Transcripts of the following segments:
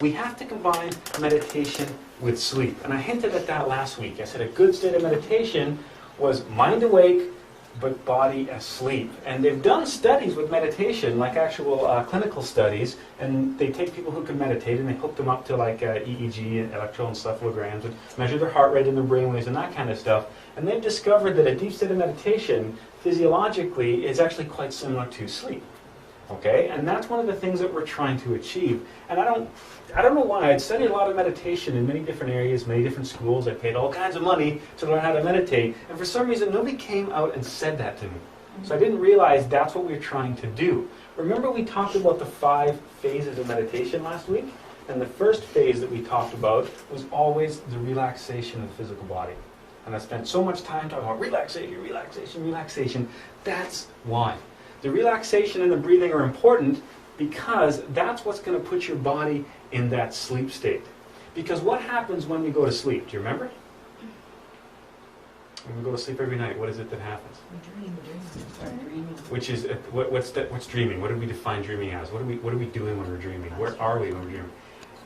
We have to combine meditation with sleep. And I hinted at that last week. I said a good state of meditation was mind awake, but body asleep. And they've done studies with meditation, like actual clinical studies, and they take people who can meditate and they hook them up to like EEG and electroencephalograms and measure their heart rate and their brainwaves and that kind of stuff. And they've discovered that a deep state of meditation physiologically is actually quite similar to sleep. Okay, and that's one of the things that we're trying to achieve. And I don't know why. I'd studied a lot of meditation in many different areas, many different schools. I paid all kinds of money to learn how to meditate. And for some reason, nobody came out and said that to me. So I didn't realize that's what we were trying to do. Remember we talked about the 5 phases of meditation last week? And the first phase that we talked about was always the relaxation of the physical body. And I spent so much time talking about relaxation, relaxation, relaxation. That's why. The relaxation and the breathing are important because that's what's going to put your body in that sleep state. Because what happens when we go to sleep? Do you remember? When we go to sleep every night, what is it that happens? We dream. Which is what's dreaming? What do we define dreaming as? What are we doing when we're dreaming? Where are we when we're dreaming?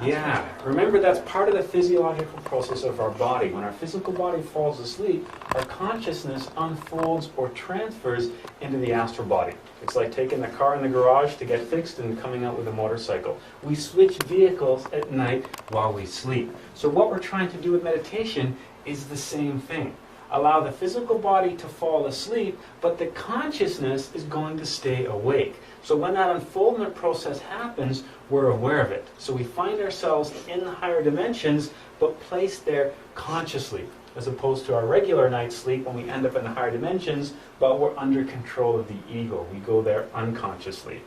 Yeah, remember that's part of the physiological process of our body. When our physical body falls asleep, our consciousness unfolds or transfers into the astral body. It's like taking the car in the garage to get fixed and coming out with a motorcycle. We switch vehicles at night while we sleep. So what we're trying to do with meditation is the same thing. Allow the physical body to fall asleep, but the consciousness is going to stay awake. So when that unfoldment process happens, we're aware of it. So we find ourselves in the higher dimensions, but placed there consciously, as opposed to our regular night's sleep when we end up in the higher dimensions, but we're under control of the ego. We go there unconsciously.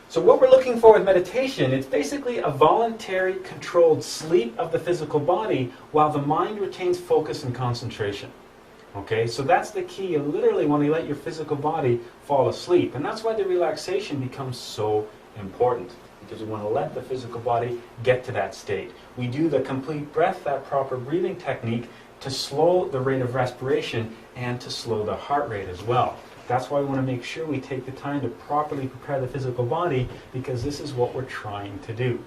So what we're looking for with meditation, it's basically a voluntary controlled sleep of the physical body while the mind retains focus and concentration. Okay, so that's the key. You literally want to let your physical body fall asleep. And that's why the relaxation becomes so important. Because we want to let the physical body get to that state. We do the complete breath, that proper breathing technique, to slow the rate of respiration and to slow the heart rate as well. That's why we want to make sure we take the time to properly prepare the physical body, because this is what we're trying to do.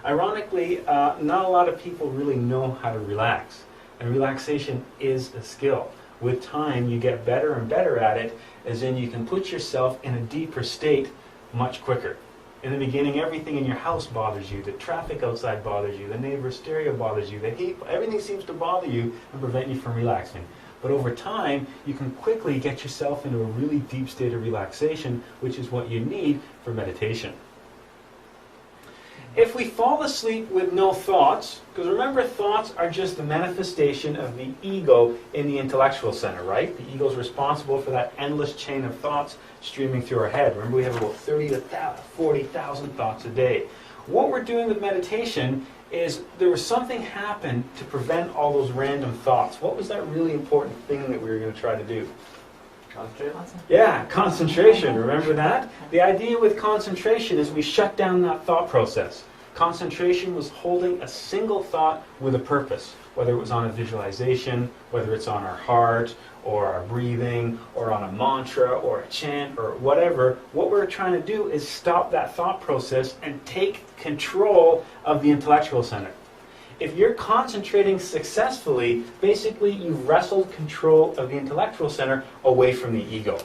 Ironically, not a lot of people really know how to relax. And relaxation is a skill. With time, you get better and better at it, as in you can put yourself in a deeper state much quicker. In the beginning, everything in your house bothers you. The traffic outside bothers you. The neighbor's stereo bothers you. The heat, everything seems to bother you and prevent you from relaxing. But over time, you can quickly get yourself into a really deep state of relaxation, which is what you need for meditation. If we fall asleep with no thoughts, because remember, thoughts are just the manifestation of the ego in the intellectual center, right? The ego is responsible for that endless chain of thoughts streaming through our head. Remember, we have about 30,000 to 40,000 thoughts a day. What we're doing with meditation is there was something happened to prevent all those random thoughts. What was that really important thing that we were going to try to do? Concentration. Yeah, concentration. Remember that? The idea with concentration is we shut down that thought process. Concentration was holding a single thought with a purpose, whether it was on a visualization, whether it's on our heart, or our breathing, or on a mantra, or a chant, or whatever. What we're trying to do is stop that thought process and take control of the intellectual center. If you're concentrating successfully, basically you've wrestled control of the intellectual center away from the ego.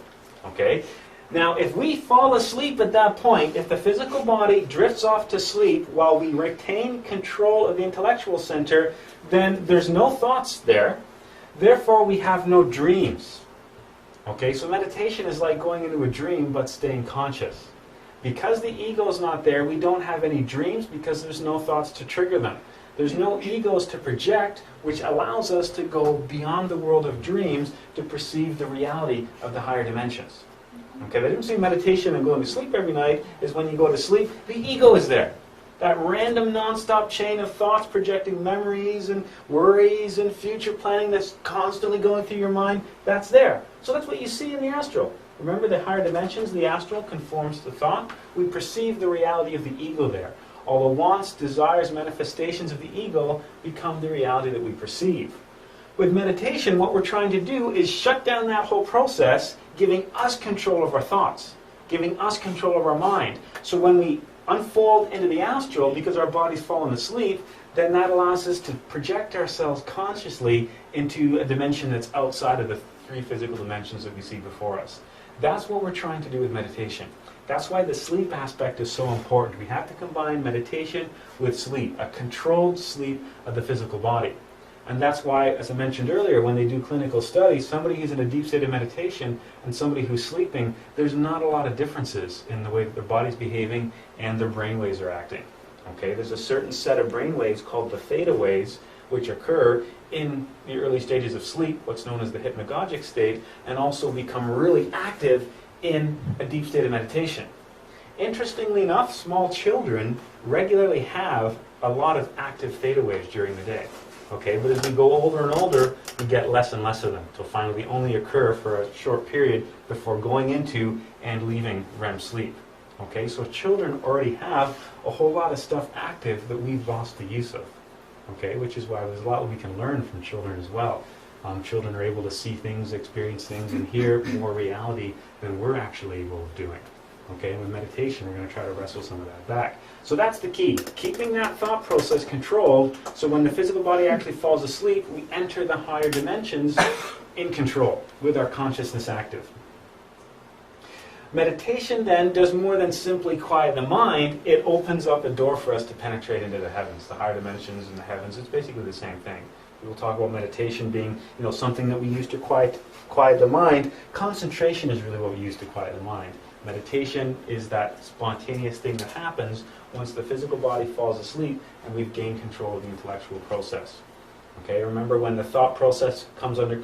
Okay? Now, if we fall asleep at that point, if the physical body drifts off to sleep while we retain control of the intellectual center, then there's no thoughts there. Therefore, we have no dreams. Okay? So meditation is like going into a dream but staying conscious. Because the ego is not there, we don't have any dreams because there's no thoughts to trigger them. There's no egos to project, which allows us to go beyond the world of dreams to perceive the reality of the higher dimensions. Okay, the difference between meditation and going to sleep every night is when you go to sleep, the ego is there. That random non-stop chain of thoughts projecting memories and worries and future planning that's constantly going through your mind, that's there. So that's what you see in the astral. Remember, the higher dimensions, the astral conforms to thought. We perceive the reality of the ego there. All the wants, desires, manifestations of the ego become the reality that we perceive. With meditation, what we're trying to do is shut down that whole process, giving us control of our thoughts, giving us control of our mind. So when we unfold into the astral because our body's fallen asleep, then that allows us to project ourselves consciously into a dimension that's outside of the three physical dimensions that we see before us. That's what we're trying to do with meditation. That's why the sleep aspect is so important. We have to combine meditation with sleep, a controlled sleep of the physical body. And that's why, as I mentioned earlier, when they do clinical studies, somebody who's in a deep state of meditation and somebody who's sleeping, there's not a lot of differences in the way that their body's behaving and their brain waves are acting. Okay, there's a certain set of brain waves called the theta waves, which occur in the early stages of sleep, what's known as the hypnagogic state, and also become really active in a deep state of meditation. Interestingly enough, small children regularly have a lot of active theta waves during the day. Okay, but as we go older and older, we get less and less of them, until finally they only occur for a short period before going into and leaving REM sleep. Okay, so children already have a whole lot of stuff active that we've lost the use of. Okay, which is why there's a lot we can learn from children as well. Children are able to see things, experience things, and hear more reality than we're actually able of doing. Okay, and with meditation, we're going to try to wrestle some of that back. So that's the key, keeping that thought process controlled, so when the physical body actually falls asleep, we enter the higher dimensions in control, with our consciousness active. Meditation then does more than simply quiet the mind. It opens up a door for us to penetrate into the heavens, the higher dimensions and the heavens. It's basically the same thing. We'll talk about meditation being, something that we use to quiet the mind. Concentration is really what we use to quiet the mind. Meditation is that spontaneous thing that happens once the physical body falls asleep and we've gained control of the intellectual process. Okay, remember, when the thought process comes under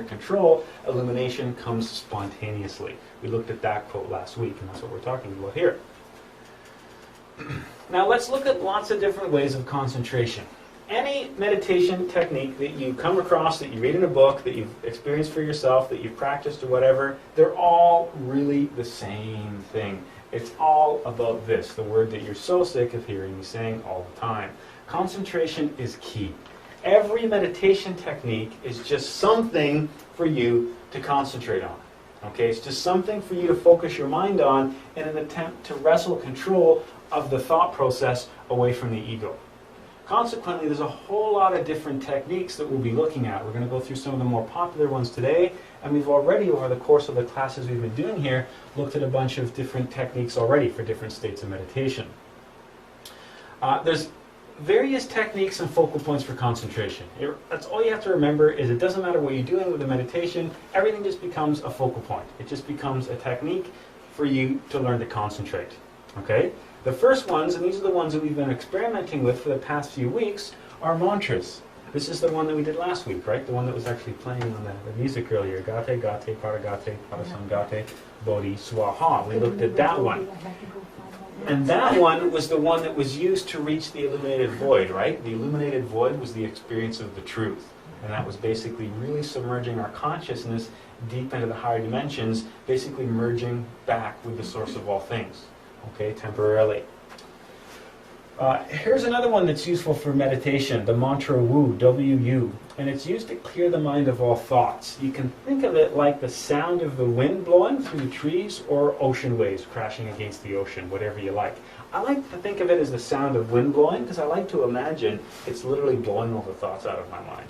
control, illumination comes spontaneously. We looked at that quote last week, and that's what we're talking about here. Now let's look at lots of different ways of concentration. Any meditation technique that you come across, that you read in a book, that you've experienced for yourself, that you've practiced or whatever, they're all really the same thing. It's all about this, the word that you're so sick of hearing me saying all the time. Concentration is key. Every meditation technique is just something for you to concentrate on. Okay, it's just something for you to focus your mind on in an attempt to wrestle control of the thought process away from the ego. Consequently, there's a whole lot of different techniques that we'll be looking at. We're going to go through some of the more popular ones today, and we've already, over the course of the classes we've been doing here, looked at a bunch of different techniques already for different states of meditation. There's various techniques and focal points for concentration. That's all you have to remember, is it doesn't matter what you're doing with the meditation, everything just becomes a focal point. It just becomes a technique for you to learn to concentrate. Okay? The first ones, and these are the ones that we've been experimenting with for the past few weeks, are mantras. This is the one that we did last week, right? The one that was actually playing on the music earlier. Gate, gate, paragate, parasangate, bodhi, swaha. We looked at that one. And that one was the one that was used to reach the illuminated void, right? The illuminated void was the experience of the truth. And that was basically really submerging our consciousness deep into the higher dimensions, basically merging back with the source of all things. Okay, temporarily. Here's another one that's useful for meditation, the mantra Wu, W-U. And it's used to clear the mind of all thoughts. You can think of it like the sound of the wind blowing through the trees or ocean waves crashing against the ocean, whatever you like. I like to think of it as the sound of wind blowing because I like to imagine it's literally blowing all the thoughts out of my mind.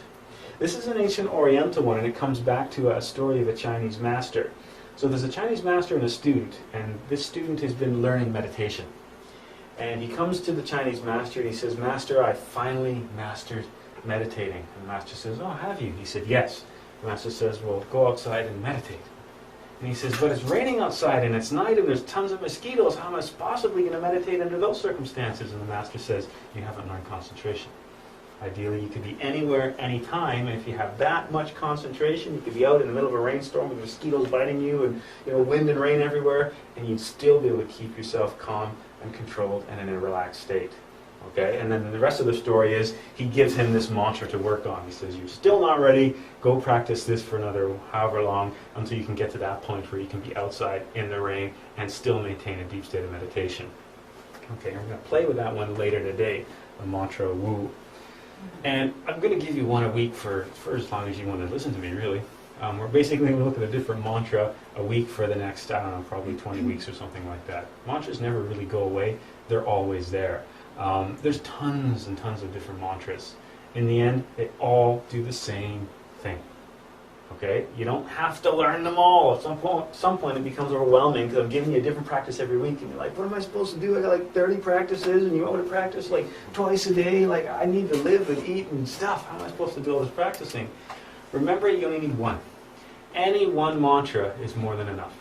This is an ancient Oriental one, and it comes back to a story of a Chinese master. So there's a Chinese master and a student, and this student has been learning meditation. And he comes to the Chinese master and he says, "Master, I finally mastered meditating." And the master says, "Oh, have you?" He said, "Yes." The master says, "Well, go outside and meditate." And he says, "But it's raining outside and it's night and there's tons of mosquitoes. How am I possibly going to meditate under those circumstances?" And the master says, "You haven't learned concentration. Ideally, you could be anywhere, anytime, and if you have that much concentration, you could be out in the middle of a rainstorm with mosquitoes biting you and wind and rain everywhere, and you'd still be able to keep yourself calm and controlled and in a relaxed state." Okay, and then the rest of the story is he gives him this mantra to work on. He says, "You're still not ready. Go practice this for another however long until you can get to that point where you can be outside in the rain and still maintain a deep state of meditation." Okay, I'm going to play with that one later today, the mantra Wu. And I'm going to give you one a week for as long as you want to listen to me, really. We're basically going to look at a different mantra a week for the next, I don't know, probably 20 weeks or something like that. Mantras never really go away. They're always there. There's tons and tons of different mantras. In the end, they all do the same thing. Okay? You don't have to learn them all. At some point it becomes overwhelming because I'm giving you a different practice every week and you're like, what am I supposed to do? I got like 30 practices and you want me to practice like twice a day? Like I need to live and eat and stuff. How am I supposed to do all this practicing? Remember, you only need one. Any one mantra is more than enough.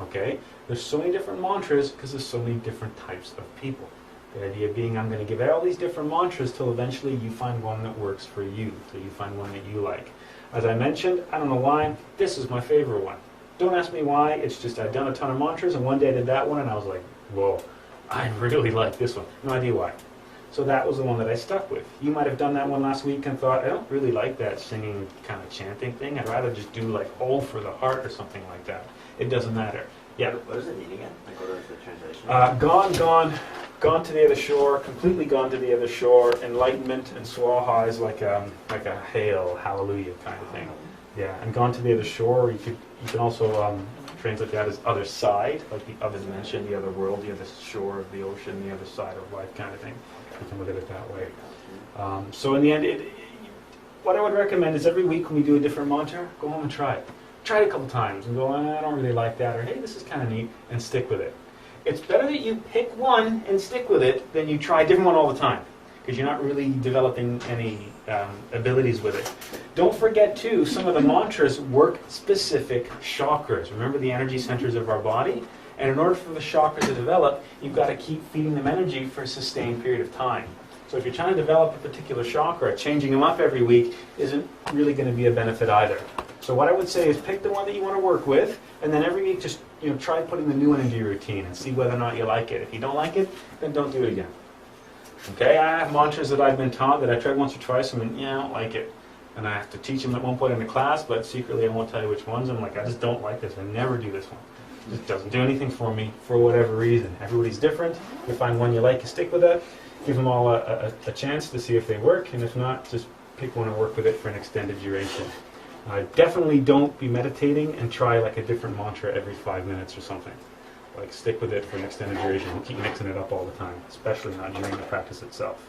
Okay? There's so many different mantras because there's so many different types of people. The idea being I'm going to give out all these different mantras till eventually you find one that works for you, till you find one that you like. As I mentioned, I don't know why, this is my favorite one. Don't ask me why, it's just I've done a ton of mantras and one day I did that one and I was like, whoa, I really like this one. No idea why. So that was the one that I stuck with. You might have done that one last week and thought, I don't really like that singing kind of chanting thing. I'd rather just do like Hold for the Heart or something like that. It doesn't matter. Yeah. What does it mean again? Like what is the translation? Gone to the other shore, completely gone to the other shore. Enlightenment and swaha is like a hail, hallelujah kind of thing. Yeah, and gone to the other shore. You can also translate that as other side, like the other dimension, the other world, the other shore of the ocean, the other side of life kind of thing. You can look at it that way. So in the end, what I would recommend is every week when we do a different mantra, go home and try it. Try it a couple times and go, I don't really like that, or hey, this is kind of neat, and stick with it. It's better that you pick one and stick with it than you try a different one all the time, because you're not really developing any abilities with it. Don't forget, too, some of the mantras work specific chakras. Remember the energy centers of our body? And in order for the chakras to develop, you've got to keep feeding them energy for a sustained period of time. So if you're trying to develop a particular chakra, changing them up every week isn't really going to be a benefit either. So what I would say is pick the one that you want to work with, and then every week just try putting the new one into your routine and see whether or not you like it. If you don't like it, then don't do it again. Okay, I have mantras that I've been taught that I tried once or twice and I don't like it. And I have to teach them at one point in the class, but secretly I won't tell you which ones. I'm like, I just don't like this. I never do this one. It just doesn't do anything for me for whatever reason. Everybody's different. You find one you like, you stick with it. Give them all a chance to see if they work, and if not, just pick one and work with it for an extended duration. Definitely don't be meditating and try like a different mantra every 5 minutes or something. Like stick with it for an extended duration. Don't keep mixing it up all the time, especially not during the practice itself.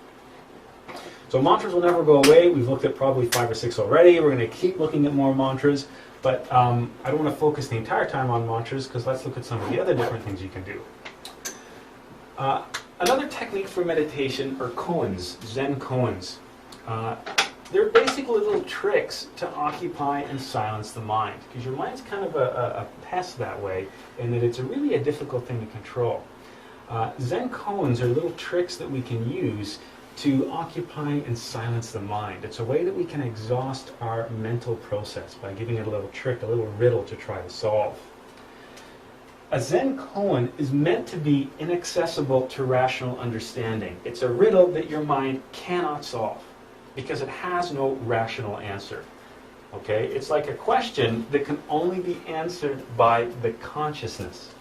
So mantras will never go away. We've looked at probably 5 or 6 already. We're going to keep looking at more mantras, but I don't want to focus the entire time on mantras because let's look at some of the other different things you can do. Another technique for meditation are koans, Zen koans. They're basically little tricks to occupy and silence the mind, because your mind's kind of a pest that way, and that it's really a difficult thing to control. Zen koans are little tricks that we can use to occupy and silence the mind. It's a way that we can exhaust our mental process by giving it a little trick, a little riddle to try to solve. A Zen koan is meant to be inaccessible to rational understanding. It's a riddle that your mind cannot solve because it has no rational answer. Okay? It's like a question that can only be answered by the consciousness.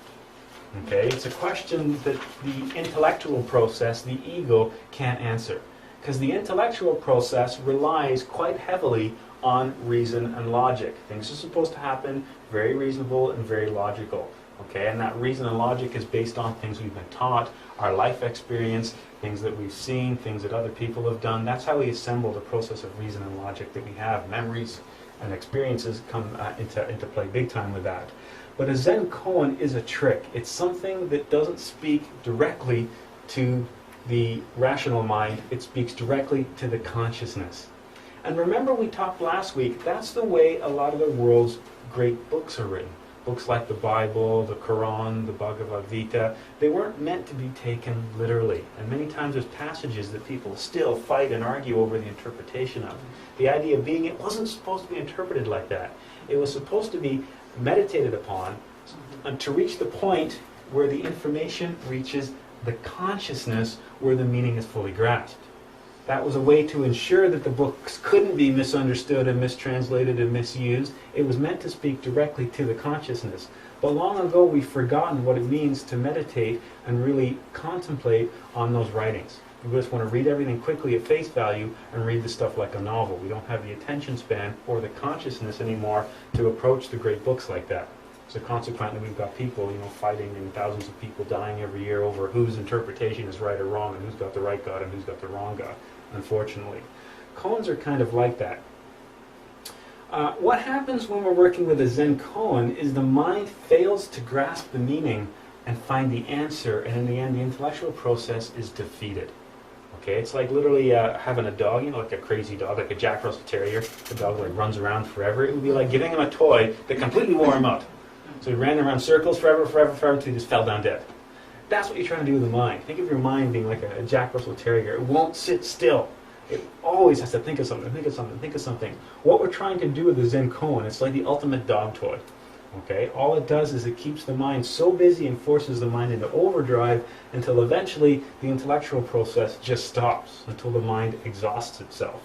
Okay? It's a question that the intellectual process, the ego, can't answer. Because the intellectual process relies quite heavily on reason and logic. Things are supposed to happen very reasonable and very logical. Okay, and that reason and logic is based on things we've been taught, our life experience, things that we've seen, things that other people have done. That's how we assemble the process of reason and logic that we have. Memories and experiences come into play big time with that. But a Zen koan is a trick. It's something that doesn't speak directly to the rational mind. It speaks directly to the consciousness. And remember we talked last week, that's the way a lot of the world's great books are written. Books like the Bible, the Quran, the Bhagavad Gita, they weren't meant to be taken literally. And many times there's passages that people still fight and argue over the interpretation of. The idea being it wasn't supposed to be interpreted like that. It was supposed to be meditated upon and to reach the point where the information reaches the consciousness where the meaning is fully grasped. That was a way to ensure that the books couldn't be misunderstood and mistranslated and misused. It was meant to speak directly to the consciousness. But long ago we've forgotten what it means to meditate and really contemplate on those writings. We just want to read everything quickly at face value and read the stuff like a novel. We don't have the attention span or the consciousness anymore to approach the great books like that. So consequently, we've got people, fighting and thousands of people dying every year over whose interpretation is right or wrong and who's got the right God and who's got the wrong God, unfortunately. Koans are kind of like that. What happens when we're working with a Zen koan is the mind fails to grasp the meaning and find the answer, and in the end, the intellectual process is defeated. Okay, it's like literally having a dog, like a crazy dog, like a Jack Russell Terrier. The dog runs around forever. It would be like giving him a toy that completely wore him out. So he ran around circles forever, until he just fell down dead. That's what you're trying to do with the mind. Think of your mind being like a Jack Russell Terrier. It won't sit still. It always has to think of something, think of something, think of something. What we're trying to do with the Zen koan, it's like the ultimate dog toy. Okay? All it does is it keeps the mind so busy and forces the mind into overdrive until eventually the intellectual process just stops, until the mind exhausts itself.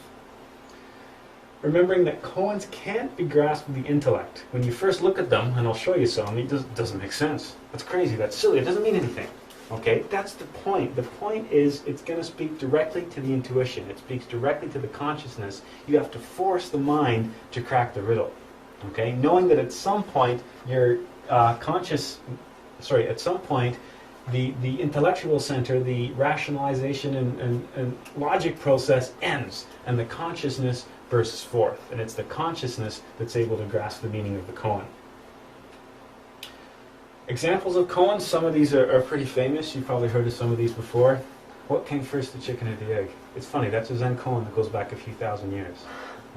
Remembering that koans can't be grasped with the intellect. When you first look at them, and I'll show you some, it doesn't make sense. That's crazy, that's silly, it doesn't mean anything. Okay, that's the point. The point is it's going to speak directly to the intuition. It speaks directly to the consciousness. You have to force the mind to crack the riddle. Okay, knowing that at some point your at some point the intellectual center, the rationalization and logic process ends, and the consciousness bursts forth. And it's the consciousness that's able to grasp the meaning of the koan. Examples of koans, some of these are pretty famous. You've probably heard of some of these before. What came first, the chicken or the egg? It's funny, that's a Zen koan that goes back a few thousand years.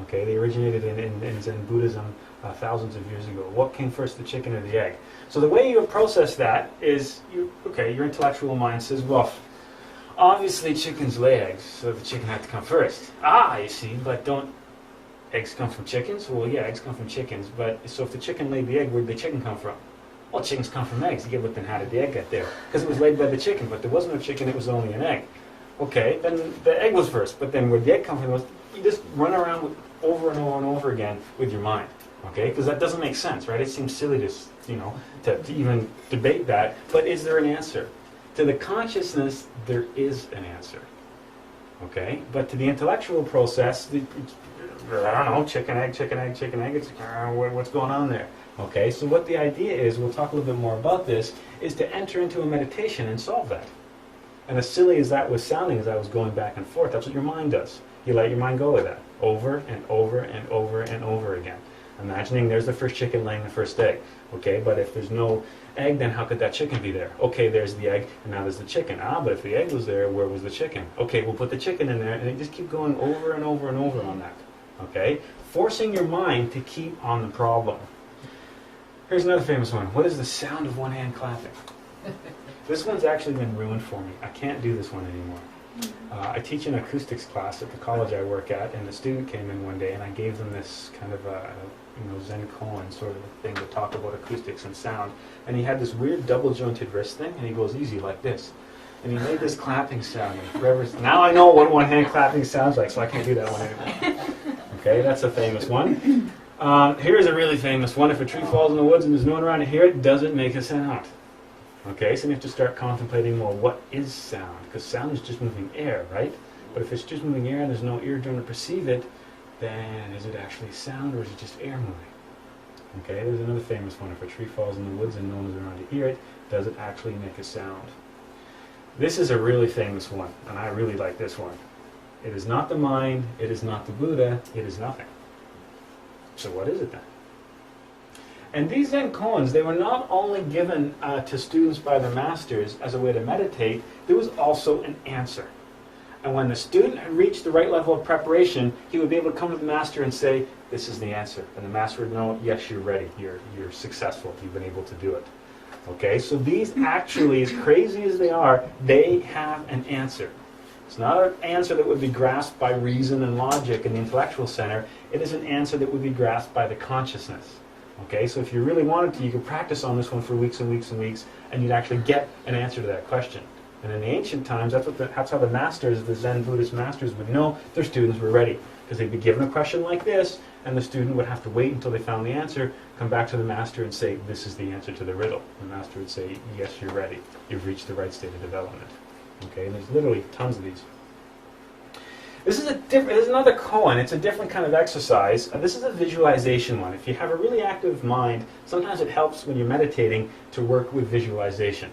Okay, they originated in Zen Buddhism thousands of years ago. What came first, the chicken or the egg? So the way you process that is, your intellectual mind says, well, obviously chickens lay eggs, so the chicken had to come first. You see, but don't eggs come from chickens? Well, yeah, eggs come from chickens, but so if the chicken laid the egg, where'd the chicken come from? Well, chickens come from eggs. You get looked, and how did the egg get there? Because it was laid by the chicken, but there wasn't a chicken, it was only an egg. Okay, then the egg was first, but then where the egg come from was, you just run around over and over and over again with your mind. Okay, because that doesn't make sense, right? It seems silly to even debate that, but is there an answer? To the consciousness, there is an answer. Okay, but to the intellectual process, I don't know, chicken, egg, it's, what's going on there? Okay, so what the idea is, we'll talk a little bit more about this, is to enter into a meditation and solve that. And as silly as that was sounding as I was going back and forth, that's what your mind does. You let your mind go with that, over and over and over and over again. Imagining there's the first chicken laying the first egg. Okay, but if there's no egg, then how could that chicken be there? Okay, there's the egg, and now there's the chicken. But if the egg was there, where was the chicken? Okay, we'll put the chicken in there, and you just keep going over and over and over on that. Okay, forcing your mind to keep on the problem. Here's another famous one. What is the sound of one hand clapping? This one's actually been ruined for me. I can't do this one anymore. I teach an acoustics class at the college I work at, and a student came in one day, and I gave them this kind of Zen koan sort of thing to talk about acoustics and sound. And he had this weird double-jointed wrist thing, and he goes easy like this. And he made this clapping sound. And now I know what one-hand clapping sounds like, so I can't do that one anymore. Okay, that's a famous one. Here's a really famous one. If a tree falls in the woods and there's no one around to hear it, does it make a sound? Okay, so you have to start contemplating, well, what is sound? Because sound is just moving air, right? But if it's just moving air and there's no eardrum to perceive it, then is it actually sound or is it just air moving? Okay, there's another famous one. If a tree falls in the woods and no one's around to hear it, does it actually make a sound? This is a really famous one, and I really like this one. It is not the mind, it is not the Buddha, it is nothing. So what is it then? And these Zen koans, they were not only given to students by their masters as a way to meditate, there was also an answer. And when the student had reached the right level of preparation, he would be able to come to the master and say, this is the answer. And the master would know, yes, you're ready, you're successful, you've been able to do it. Okay, so these actually, as crazy as they are, they have an answer. It's not an answer that would be grasped by reason and logic in the intellectual center. It is an answer that would be grasped by the consciousness. Okay, so if you really wanted to, you could practice on this one for weeks and weeks and weeks, and you'd actually get an answer to that question. And in the ancient times, that's how the masters, the Zen Buddhist masters, would know their students were ready. Because they'd be given a question like this, and the student would have to wait until they found the answer, come back to the master and say, this is the answer to the riddle. The master would say, yes, you're ready. You've reached the right state of development. Okay, and there's literally tons of these. This is another koan. It's a different kind of exercise. This is a visualization one. If you have a really active mind, sometimes it helps when you're meditating to work with visualization.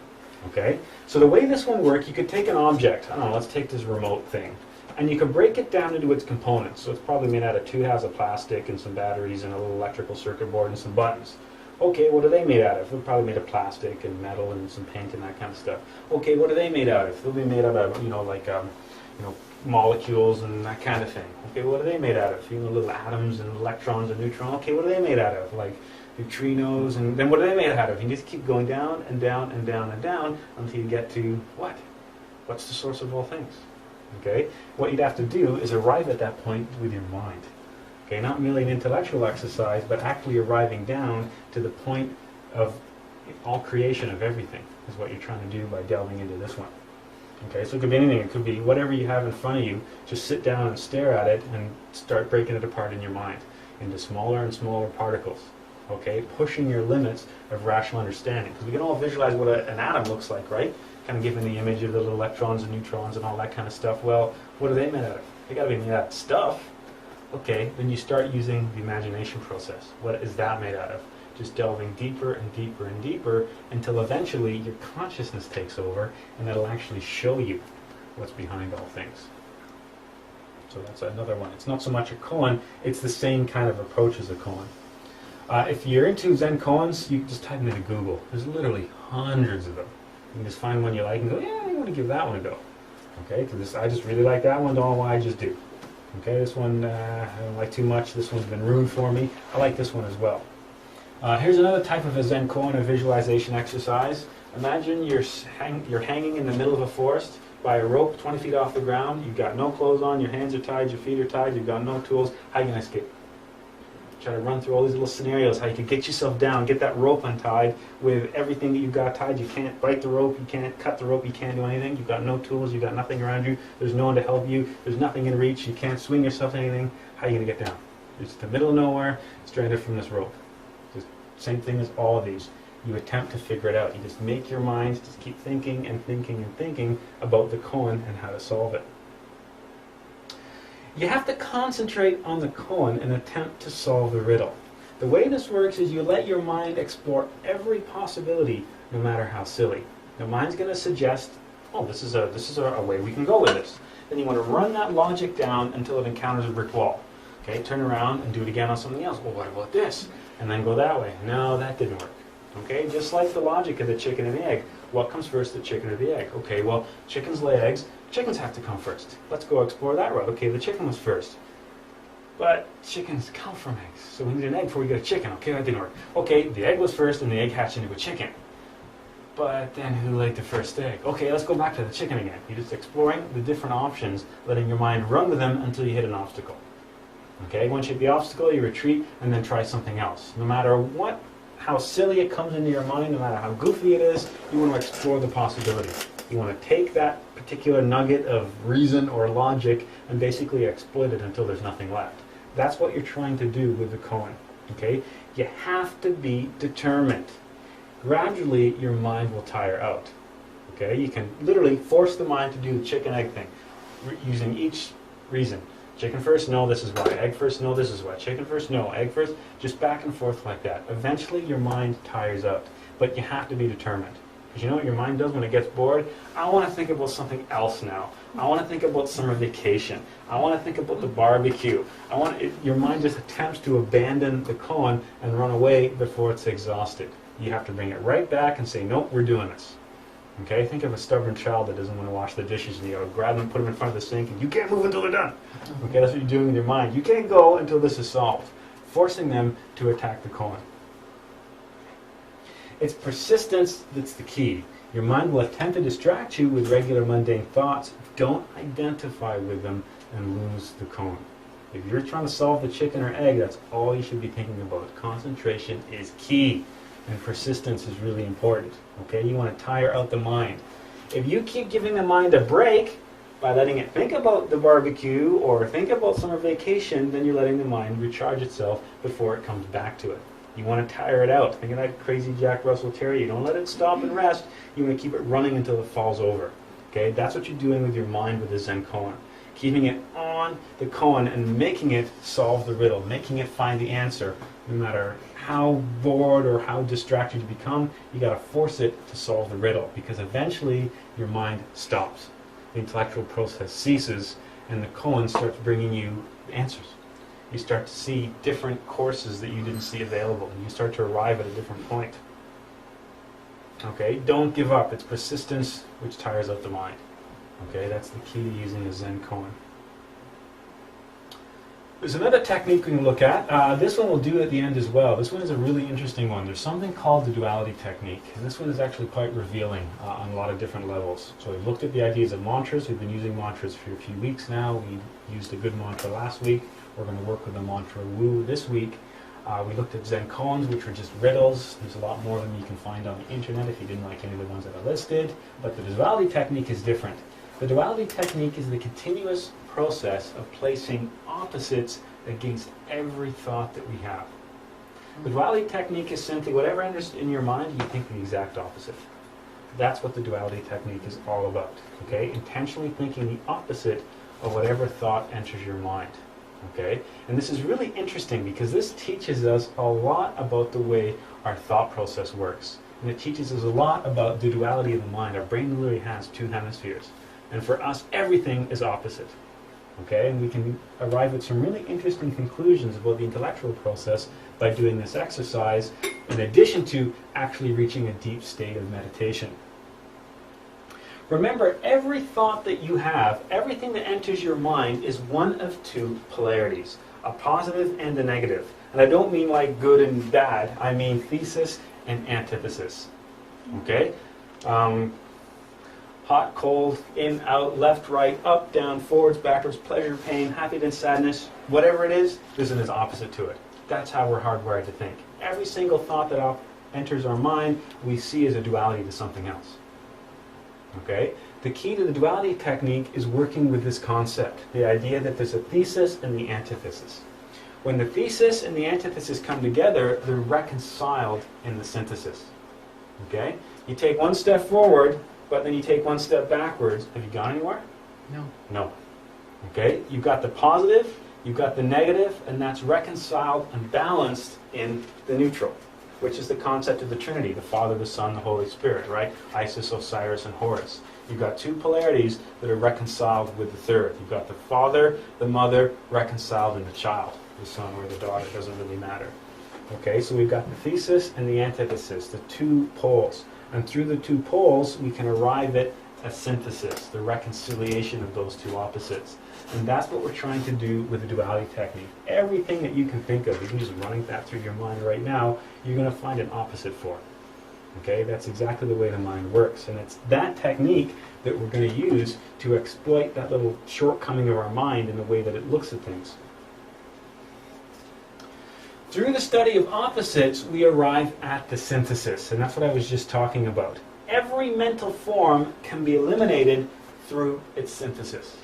Okay? So the way this one works, you could take an object. I don't know, let's take this remote thing. And you can break it down into its components. So it's probably made out of 2 halves of plastic and some batteries and a little electrical circuit board and some buttons. Okay, what are they made out of? They're probably made of plastic and metal and some paint and that kind of stuff. Okay, what are they made out of? They'll be made out of, molecules and that kind of thing. Okay, what are they made out of? Little atoms and electrons and neutrons. Okay, what are they made out of? Like neutrinos, and then what are they made out of? You just keep going down and down and down and down until you get to what? What's the source of all things? Okay, what you'd have to do is arrive at that point with your mind. Okay, not merely an intellectual exercise, but actually arriving down to the point of all creation of everything is what you're trying to do by delving into this one. Okay, so it could be anything. It could be whatever you have in front of you. Just sit down and stare at it and start breaking it apart in your mind into smaller and smaller particles. Okay, pushing your limits of rational understanding. Because we can all visualize what an atom looks like, right? Kind of given the image of the little electrons and neutrons and all that kind of stuff. Well, what are they made out of? They got to be made out of stuff. Okay, then you start using the imagination process. What is that made out of? Just delving deeper and deeper and deeper until eventually your consciousness takes over and it'll actually show you what's behind all things. So that's another one. It's not so much a koan, it's the same kind of approach as a koan. If you're into Zen koans, you can just type them into Google. There's literally hundreds of them. You can just find one you like and go, yeah, I want to give that one a go. Okay, because I just really like that one, don't know why, I just do. Okay, this one I don't like too much. This one's been ruined for me. I like this one as well. Here's another type of a Zen koan, a visualization exercise. Imagine you're hanging in the middle of a forest by a rope 20 feet off the ground. You've got no clothes on, your hands are tied, your feet are tied, you've got no tools. How are you going to escape? Try to run through all these little scenarios, how you can get yourself down, get that rope untied with everything that you've got tied. You can't bite the rope, you can't cut the rope, you can't do anything. You've got no tools, you've got nothing around you. There's no one to help you. There's nothing in reach. You can't swing yourself to anything. How are you going to get down? You're just in the middle of nowhere, stranded from this rope. Just same thing as all of these. You attempt to figure it out. You just make your mind just keep thinking and thinking and thinking about the koan and how to solve it. You have to concentrate on the koan and attempt to solve the riddle. The way this works is you let your mind explore every possibility, no matter how silly. The mind's going to suggest, oh, this is a way we can go with this. Then you want to run that logic down until it encounters a brick wall. Okay, turn around and do it again on something else. Well, what about this? And then go that way. No, that didn't work. Okay, just like the logic of the chicken and the egg. What comes first, the chicken or the egg? Okay, well, chickens lay eggs. Chickens have to come first. Let's go explore that route. Okay, the chicken was first. But chickens come from eggs. So we need an egg before we get a chicken. Okay, that didn't work. Okay, the egg was first and the egg hatched into a chicken. But then who laid the first egg? Okay, let's go back to the chicken again. You're just exploring the different options, letting your mind run with them until you hit an obstacle. Okay, once you hit the obstacle, you retreat and then try something else. No matter how silly it comes into your mind, no matter how goofy it is, you want to explore the possibility. You want to take that particular nugget of reason or logic and basically exploit it until there's nothing left. That's what you're trying to do with the koan. Okay? You have to be determined. Gradually, your mind will tire out. Okay? You can literally force the mind to do the chicken-egg thing, using each reason. Chicken first? No, this is why. Egg first? No, this is why. Chicken first? No. Egg first? Just back and forth like that. Eventually, your mind tires out. But you have to be determined. Because you know what your mind does when it gets bored? I want to think about something else now. I want to think about summer vacation. I want to think about the barbecue. Your mind just attempts to abandon the koan and run away before it's exhausted. You have to bring it right back and say, nope, we're doing this. Okay, think of a stubborn child that doesn't want to wash the dishes, and you grab them, put them in front of the sink, and you can't move until they're done. Okay, that's what you're doing with your mind. You can't go until this is solved, forcing them to attack the koan. It's persistence that's the key. Your mind will attempt to distract you with regular mundane thoughts. Don't identify with them and lose the koan. If you're trying to solve the chicken or egg, that's all you should be thinking about. Concentration is key. And persistence is really important. Okay, you want to tire out the mind. If you keep giving the mind a break by letting it think about the barbecue or think about summer vacation, then you're letting the mind recharge itself before it comes back to it. You want to tire it out. Think of that crazy Jack Russell Terrier. You don't let it stop and rest. You want to keep it running until it falls over. Okay, that's what you're doing with your mind with the Zen koan. Keeping it on the koan and making it solve the riddle, making it find the answer. No matter how bored or how distracted you become, you got to force it to solve the riddle, because eventually your mind stops. The intellectual process ceases, and the koan starts bringing you answers. You start to see different courses that you didn't see available, and you start to arrive at a different point. Okay, don't give up. It's persistence which tires out the mind. Okay, that's the key to using a Zen koan. There's another technique we can look at. This one we'll do at the end as well. This one is a really interesting one. There's something called the duality technique, and this one is actually quite revealing on a lot of different levels. So we've looked at the ideas of mantras. We've been using mantras for a few weeks now. We used a good mantra last week. We're going to work with the mantra Wu this week. We looked at Zen koans, which were just riddles. There's a lot more of them you can find on the internet if you didn't like any of the ones that I listed. But the duality technique is different. The duality technique is the continuous process of placing opposites against every thought that we have. The duality technique is simply whatever enters in your mind, you think the exact opposite. That's what the duality technique is all about. Okay? Intentionally thinking the opposite of whatever thought enters your mind. Okay? And this is really interesting because this teaches us a lot about the way our thought process works. And it teaches us a lot about the duality of the mind. Our brain literally has two hemispheres. And for us, everything is opposite. Okay? And we can arrive at some really interesting conclusions about the intellectual process by doing this exercise, in addition to actually reaching a deep state of meditation. Remember, every thought that you have, everything that enters your mind is one of two polarities, a positive and a negative. And I don't mean like good and bad, I mean thesis and antithesis. Okay? Hot, cold, in, out, left, right, up, down, forwards, backwards, pleasure, pain, happiness, sadness, whatever it is, there's an opposite to it. That's how we're hardwired to think. Every single thought that enters our mind, we see as a duality to something else. Okay? The key to the duality technique is working with this concept, the idea that there's a thesis and the antithesis. When the thesis and the antithesis come together, they're reconciled in the synthesis. Okay? You take one step forward, but then you take one step backwards. Have you gone anywhere? No. No. Okay? You've got the positive, you've got the negative, and that's reconciled and balanced in the neutral, which is the concept of the Trinity, the Father, the Son, the Holy Spirit, right? Isis, Osiris, and Horus. You've got two polarities that are reconciled with the third. You've got the Father, the Mother, reconciled in the child, the son or the daughter, it doesn't really matter. Okay, so we've got the thesis and the antithesis, the two poles. And through the two poles, we can arrive at a synthesis, the reconciliation of those two opposites. And that's what we're trying to do with the duality technique. Everything that you can think of, even just running that through your mind right now, you're going to find an opposite for it. Okay, that's exactly the way the mind works. And it's that technique that we're going to use to exploit that little shortcoming of our mind in the way that it looks at things. Through the study of opposites, we arrive at the synthesis, and that's what I was just talking about. Every mental form can be eliminated through its synthesis.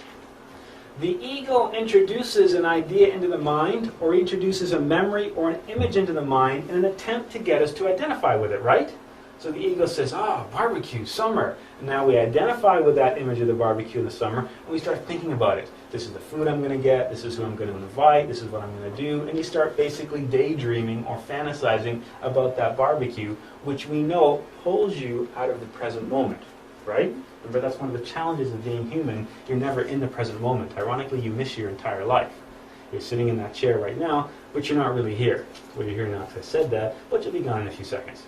The ego introduces an idea into the mind, or introduces a memory or an image into the mind in an attempt to get us to identify with it, right? So the ego says, barbecue, summer. And now we identify with that image of the barbecue in the summer, and we start thinking about it. This is the food I'm going to get, this is who I'm going to invite, this is what I'm going to do. And you start basically daydreaming or fantasizing about that barbecue, which we know pulls you out of the present moment, right? Remember, that's one of the challenges of being human. You're never in the present moment. Ironically, you miss your entire life. You're sitting in that chair right now, but you're not really here. Well, you're here now because I said that, but you'll be gone in a few seconds.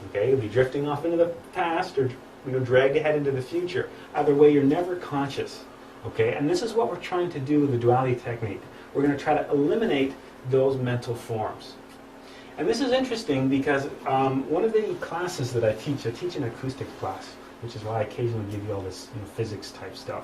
Okay, you'll be drifting off into the past or dragged ahead into the future. Either way, you're never conscious. Okay, and this is what we're trying to do with the duality technique. We're going to try to eliminate those mental forms. And this is interesting because one of the classes that I teach an acoustic class, which is why I occasionally give you all this physics type stuff.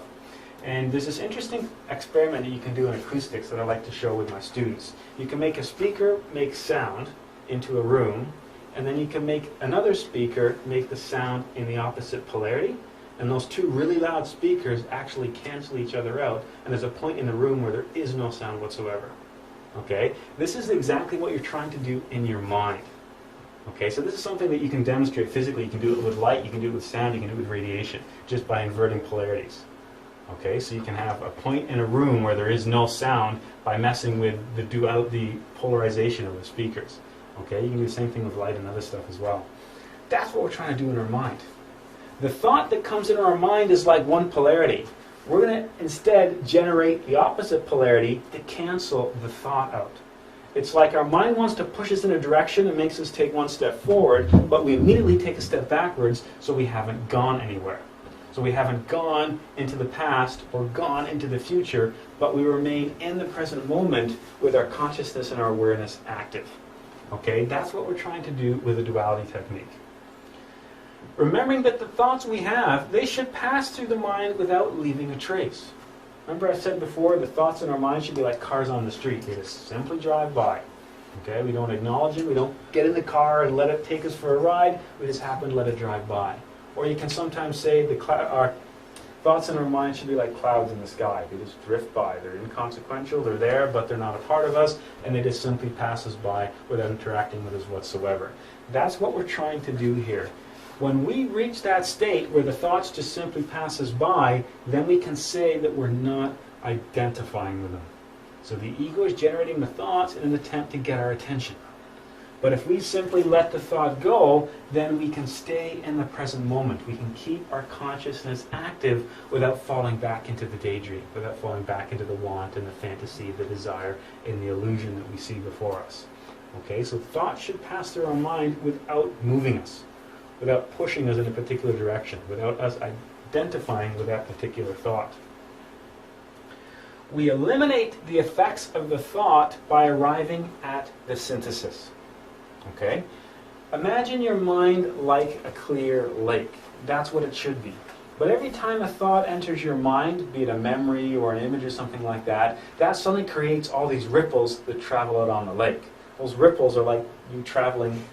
And there's this interesting experiment that you can do in acoustics that I like to show with my students. You can make a speaker make sound into a room, and then you can make another speaker make the sound in the opposite polarity, and those two really loud speakers actually cancel each other out, and there's a point in the room where there is no sound whatsoever. Okay? This is exactly what you're trying to do in your mind. Okay, so this is something that you can demonstrate physically. You can do it with light, you can do it with sound, you can do it with radiation, just by inverting polarities. Okay, so you can have a point in a room where there is no sound by messing with the polarization of the speakers. Okay, you can do the same thing with light and other stuff as well. That's what we're trying to do in our mind. The thought that comes into our mind is like one polarity. We're going to instead generate the opposite polarity to cancel the thought out. It's like our mind wants to push us in a direction and makes us take one step forward, but we immediately take a step backwards, so we haven't gone anywhere. So we haven't gone into the past or gone into the future, but we remain in the present moment with our consciousness and our awareness active. Okay, that's what we're trying to do with the duality technique. Remembering that the thoughts we have, they should pass through the mind without leaving a trace. Remember I said before, the thoughts in our mind should be like cars on the street. They just simply drive by. Okay, we don't acknowledge it. We don't get in the car and let it take us for a ride. We just happen to let it drive by. Or you can sometimes say our thoughts in our mind should be like clouds in the sky. They just drift by. They're inconsequential. They're there, but they're not a part of us. And they just simply pass us by without interacting with us whatsoever. That's what we're trying to do here. When we reach that state where the thoughts just simply pass us by, then we can say that we're not identifying with them. So the ego is generating the thoughts in an attempt to get our attention. But if we simply let the thought go, then we can stay in the present moment. We can keep our consciousness active without falling back into the daydream, without falling back into the want and the fantasy, the desire, and the illusion that we see before us. Okay, so thoughts should pass through our mind without moving us, without pushing us in a particular direction, without us identifying with that particular thought. We eliminate the effects of the thought by arriving at the synthesis. Okay? Imagine your mind like a clear lake. That's what it should be. But every time a thought enters your mind, be it a memory or an image or something like that, that suddenly creates all these ripples that travel out on the lake. Those ripples are like you traveling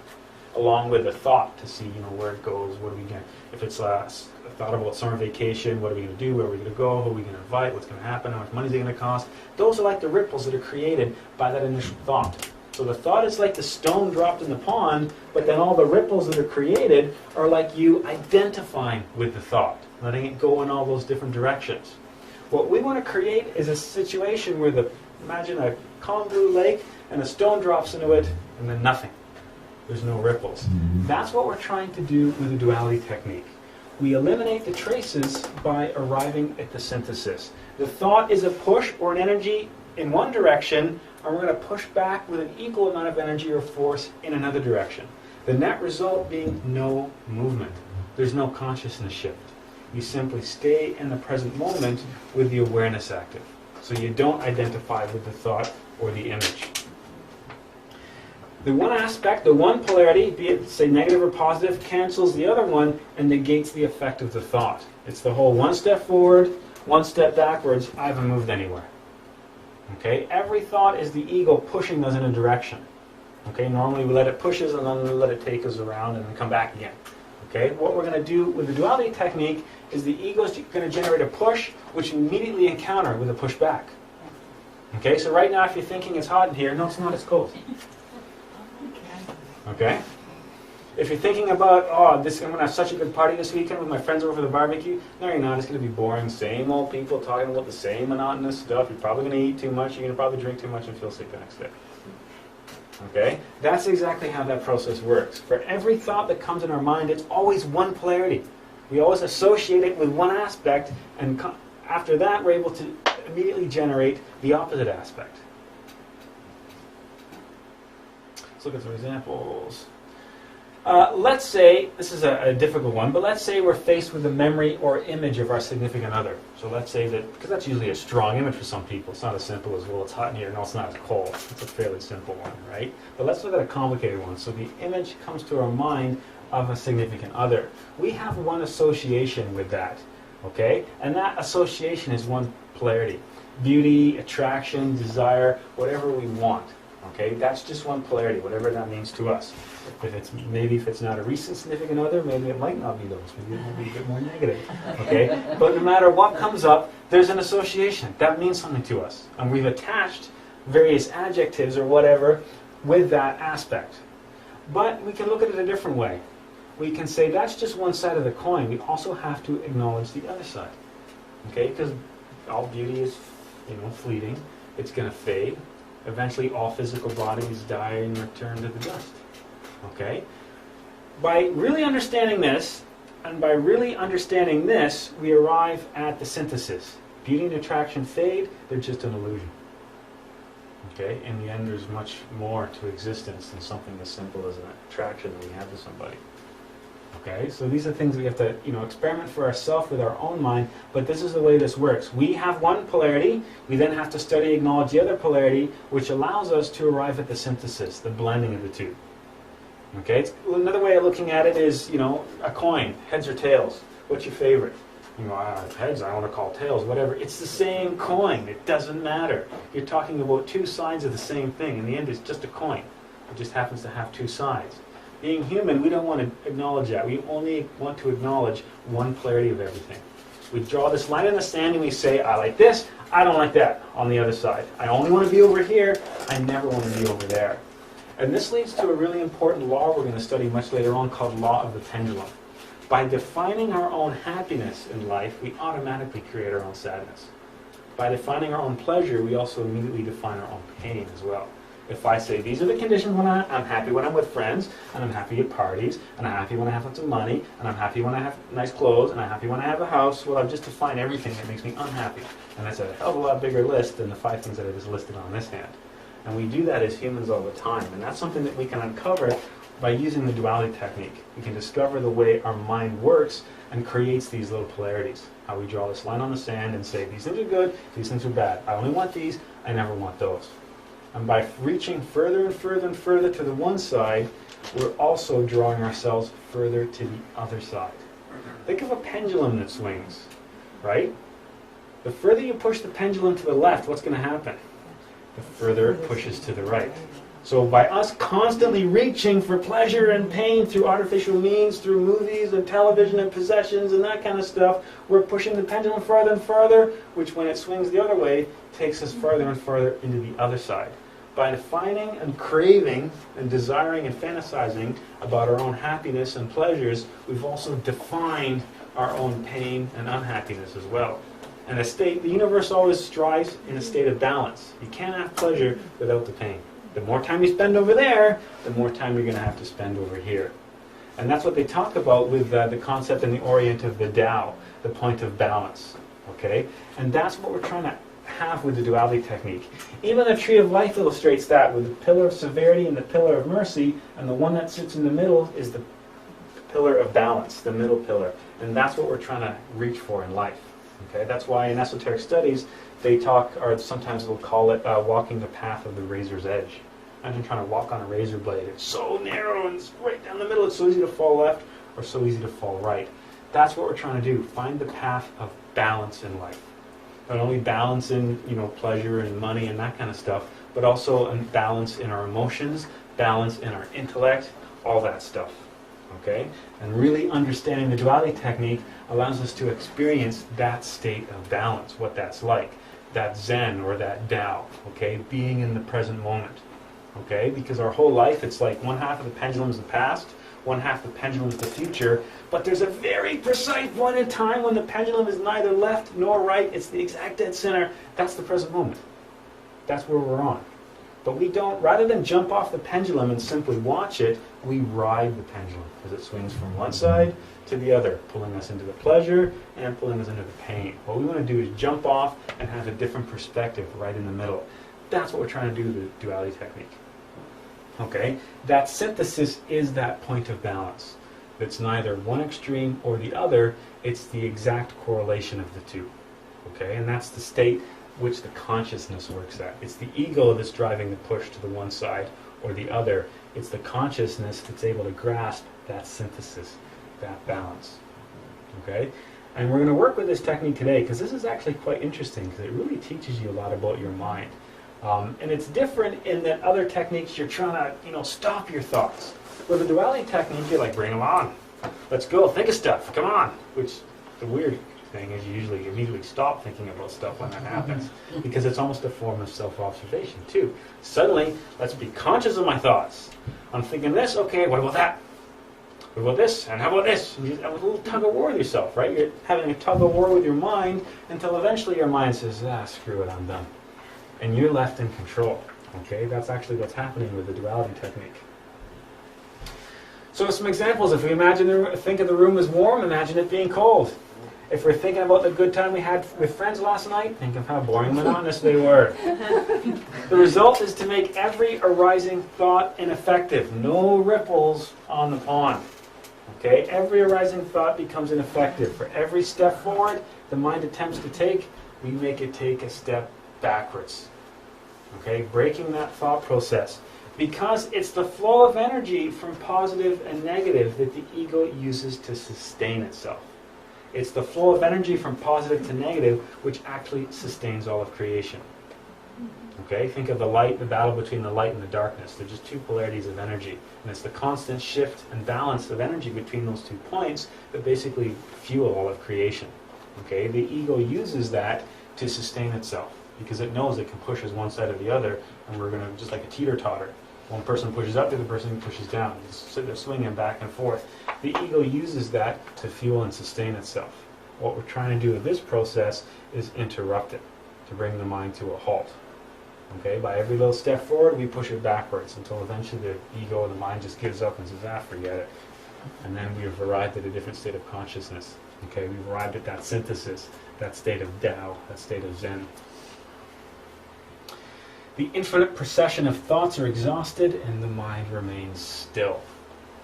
along with a thought to see, where it goes, what are we going to, if it's a thought about summer vacation, what are we going to do, where are we going to go, who are we going to invite, what's going to happen, how much money is it going to cost. Those are like the ripples that are created by that initial thought. So the thought is like the stone dropped in the pond, but then all the ripples that are created are like you identifying with the thought, letting it go in all those different directions. What we want to create is a situation where imagine a calm blue lake, and a stone drops into it, and then nothing. There's no ripples. That's what we're trying to do with the duality technique. We eliminate the traces by arriving at the synthesis. The thought is a push or an energy in one direction, and we're going to push back with an equal amount of energy or force in another direction. The net result being no movement. There's no consciousness shift. You simply stay in the present moment with the awareness active. So you don't identify with the thought or the image. The one aspect, the one polarity, be it, say, negative or positive, cancels the other one and negates the effect of the thought. It's the whole one step forward, one step backwards, I haven't moved anywhere. Okay? Every thought is the ego pushing us in a direction. Okay? Normally we let it push us and then we let it take us around and then come back again. Okay? What we're going to do with the duality technique is the ego is going to generate a push, which we immediately encounter with a push back. Okay? So right now if you're thinking it's hot in here, no, it's not, it's cold. Okay? If you're thinking about, I'm going to have such a good party this weekend with my friends over for the barbecue, no, you're not. It's going to be boring. Same old people talking about the same monotonous stuff. You're probably going to eat too much. You're going to probably drink too much and feel sick the next day. Okay? That's exactly how that process works. For every thought that comes in our mind, it's always one polarity. We always associate it with one aspect, and after that, we're able to immediately generate the opposite aspect. Let's look at some examples. Let's say, this is a difficult one, but let's say we're faced with a memory or image of our significant other. So let's say that, because that's usually a strong image for some people. It's not as simple as, well, it's hot in here, no, it's not as cold. It's a fairly simple one, right? But let's look at a complicated one. So the image comes to our mind of a significant other. We have one association with that, okay? And that association is one polarity. Beauty, attraction, desire, whatever we want. Okay, that's just one polarity, whatever that means to us. Maybe if it's not a recent significant other, maybe it might not be those. Maybe it might be a bit more negative. Okay, but no matter what comes up, there's an association that means something to us, and we've attached various adjectives or whatever with that aspect. But we can look at it a different way. We can say that's just one side of the coin. We also have to acknowledge the other side. Okay, because all beauty is, fleeting. It's going to fade. Eventually, all physical bodies die and return to the dust. Okay? By really understanding this, and by really understanding this, we arrive at the synthesis. Beauty and attraction fade, they're just an illusion. Okay? In the end, there's much more to existence than something as simple as an attraction that we have to somebody. Okay? So these are things we have to, experiment for ourselves with our own mind, but this is the way this works. We have one polarity, we then have to study, acknowledge the other polarity, which allows us to arrive at the synthesis, the blending of the two. Okay? Another way of looking at it is, a coin, heads or tails. What's your favorite? Heads, I want to call tails, whatever. It's the same coin. It doesn't matter. You're talking about two sides of the same thing. In the end, it's just a coin. It just happens to have two sides. Being human, we don't want to acknowledge that. We only want to acknowledge one polarity of everything. We draw this line in the sand and we say, I like this, I don't like that on the other side. I only want to be over here, I never want to be over there. And this leads to a really important law we're going to study much later on called law of the pendulum. By defining our own happiness in life, we automatically create our own sadness. By defining our own pleasure, we also immediately define our own pain as well. If I say, these are the conditions when I'm happy when I'm with friends, and I'm happy at parties, and I'm happy when I have lots of money, and I'm happy when I have nice clothes, and I'm happy when I have a house, well, I've just defined everything that makes me unhappy. And that's a hell of a lot bigger list than the 5 things that I just listed on this hand. And we do that as humans all the time, and that's something that we can uncover by using the duality technique. We can discover the way our mind works and creates these little polarities. How we draw this line on the sand and say, these things are good, these things are bad. I only want these, I never want those. And by reaching further and further and further to the one side, we're also drawing ourselves further to the other side. Think of a pendulum that swings, right? The further you push the pendulum to the left, what's going to happen? The further it pushes to the right. So by us constantly reaching for pleasure and pain through artificial means, through movies and television and possessions and that kind of stuff, we're pushing the pendulum farther and farther, which when it swings the other way, takes us farther and farther into the other side. By defining and craving and desiring and fantasizing about our own happiness and pleasures, we've also defined our own pain and unhappiness as well. And the universe always strives in a state of balance. You can't have pleasure without the pain. The more time you spend over there, the more time you're going to have to spend over here. And that's what they talk about with the concept in the Orient of the Tao, the point of balance. Okay? And that's what we're trying to have with the duality technique. Even the tree of life illustrates that with the pillar of severity and the pillar of mercy, and the one that sits in the middle is the pillar of balance, the middle pillar. And that's what we're trying to reach for in life. Okay? That's why in esoteric studies they talk, or sometimes they'll call it walking the path of the razor's edge. Imagine trying to walk on a razor blade. It's so narrow and it's right down the middle. It's so easy to fall left or so easy to fall right. That's what we're trying to do. Find the path of balance in life. Not only balance in, pleasure and money and that kind of stuff, but also a balance in our emotions, balance in our intellect, all that stuff. Okay? And really understanding the duality technique allows us to experience that state of balance, what that's like. That Zen or that Tao, okay? Being in the present moment. Okay? Because our whole life, it's like one half of the pendulum is the past, one half of the pendulum is the future, but there's a very precise point in time when the pendulum is neither left nor right, it's the exact dead center. That's the present moment. That's where we're on. But we don't, rather than jump off the pendulum and simply watch it, we ride the pendulum as it swings from one side to the other, pulling us into the pleasure and pulling us into the pain. What we want to do is jump off and have a different perspective right in the middle. That's what we're trying to do with the duality technique. Okay? That synthesis is that point of balance. It's neither one extreme or the other, it's the exact correlation of the two. Okay? And that's the state which the consciousness works at. It's the ego that's driving the push to the one side or the other. It's the consciousness that's able to grasp that synthesis, that balance. Okay? And we're going to work with this technique today because this is actually quite interesting because it really teaches you a lot about your mind. And it's different in that other techniques you're trying to, stop your thoughts. With the duality technique, you're like, bring them on. Let's go, think of stuff, come on. Which, the weird thing is you usually immediately stop thinking about stuff when that happens. Because it's almost a form of self-observation, too. Suddenly, let's be conscious of my thoughts. I'm thinking this, okay, what about that? What about this? And how about this? And you have a little tug-of-war with yourself, right? You're having a tug-of-war with your mind until eventually your mind says, screw it, I'm done. And you're left in control, okay? That's actually what's happening with the duality technique. So some examples, if we think of the room as warm, imagine it being cold. If we're thinking about the good time we had with friends last night, think of how boring and monotonous they were. The result is to make every arising thought ineffective. No ripples on the pond. Okay? Every arising thought becomes ineffective. For every step forward the mind attempts to take, we make it take a step backwards. Okay? Breaking that thought process. Because it's the flow of energy from positive and negative that the ego uses to sustain itself. It's the flow of energy from positive to negative which actually sustains all of creation. Okay? Think of the light, the battle between the light and the darkness. They're just two polarities of energy. And it's the constant shift and balance of energy between those 2 points that basically fuel all of creation. Okay? The ego uses that to sustain itself because it knows it can push us one side or the other, and we're going to, just like a teeter-totter. One person pushes up, the other person pushes down. So they're swinging back and forth. The ego uses that to fuel and sustain itself. What we're trying to do with this process is interrupt it, to bring the mind to a halt. Okay? By every little step forward, we push it backwards until eventually the ego or the mind just gives up and says, forget it. And then we've arrived at a different state of consciousness. Okay? We've arrived at that synthesis, that state of Tao, that state of Zen. The infinite procession of thoughts are exhausted and the mind remains still.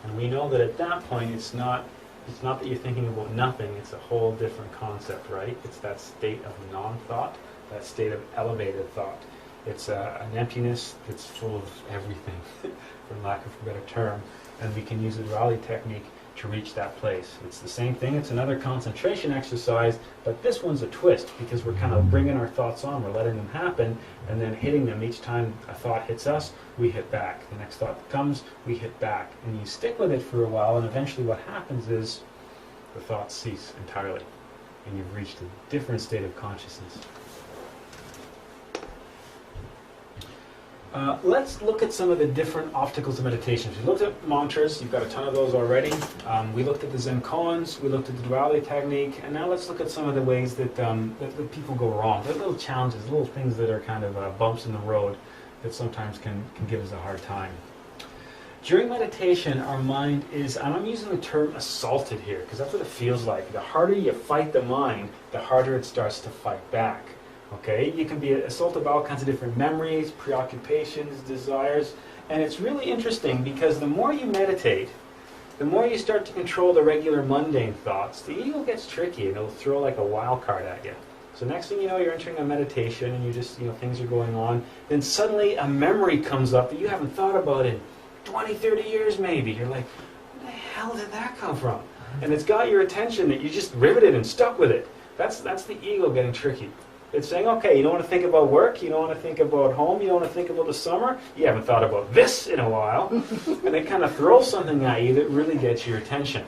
And we know that at that point it's not that you're thinking about nothing, it's a whole different concept, right? It's that state of non-thought, that state of elevated thought. It's an emptiness that's full of everything, for lack of a better term. And we can use the duality technique to reach that place. It's the same thing, it's another concentration exercise, but this one's a twist because we're kind of bringing our thoughts on, we're letting them happen, and then hitting them. Each time a thought hits us, we hit back. The next thought comes, we hit back. And you stick with it for a while, and eventually what happens is the thoughts cease entirely, and you've reached a different state of consciousness. Let's look at some of the different obstacles of meditation. We looked at mantras, you've got a ton of those already. We looked at the Zen koans, we looked at the duality technique, and now let's look at some of the ways that people go wrong. They're little challenges, little things that are kind of bumps in the road that sometimes can give us a hard time. During meditation, our mind is, and I'm using the term assaulted here, because that's what it feels like. The harder you fight the mind, the harder it starts to fight back. Okay, you can be assaulted by all kinds of different memories, preoccupations, desires, and it's really interesting because the more you meditate, the more you start to control the regular mundane thoughts, the ego gets tricky and it'll throw like a wild card at you. So next thing you know, you're entering a meditation and you just, things are going on, then suddenly a memory comes up that you haven't thought about in 20, 30 years maybe. You're like, where the hell did that come from? And it's got your attention that you just riveted and stuck with it. That's the ego getting tricky. It's saying, okay, you don't want to think about work, you don't want to think about home, you don't want to think about the summer, you haven't thought about this in a while, and it kind of throws something at you that really gets your attention.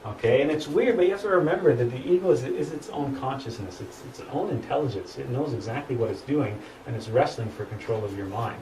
Okay, and it's weird, but you have to remember that the ego is its own consciousness, it's its own intelligence, it knows exactly what it's doing, and it's wrestling for control of your mind.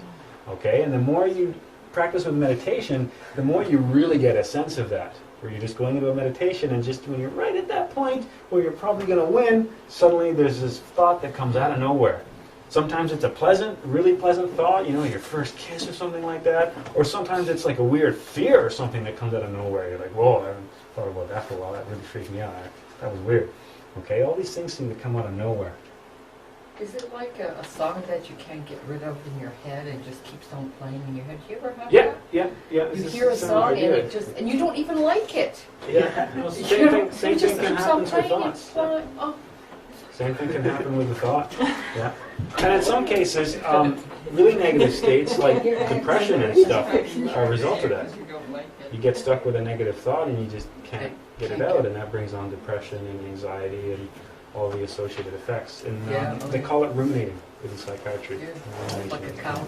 Okay, and the more you practice with meditation, the more you really get a sense of that. Where you're just going into a meditation and just when you're right at that point where you're probably going to win, suddenly there's this thought that comes out of nowhere. Sometimes it's a pleasant, really pleasant thought, your first kiss or something like that. Or sometimes it's like a weird fear or something that comes out of nowhere. You're like, whoa, I haven't thought about that for a while. That really freaked me out. That was weird. Okay, all these things seem to come out of nowhere. Is it like a song that you can't get rid of in your head and just keeps on playing in your head? Do you ever have that? Yeah. You hear a song and you don't even like it. Yeah, same thing can happen with thoughts. Same thing can happen with the thought. Yeah. And in some cases, really negative states like depression and stuff are a result of that. You get stuck with a negative thought and you just can't get it out, and that brings on depression and anxiety and all the associated effects. And they okay. call it ruminating in psychiatry. Yeah, like a cow.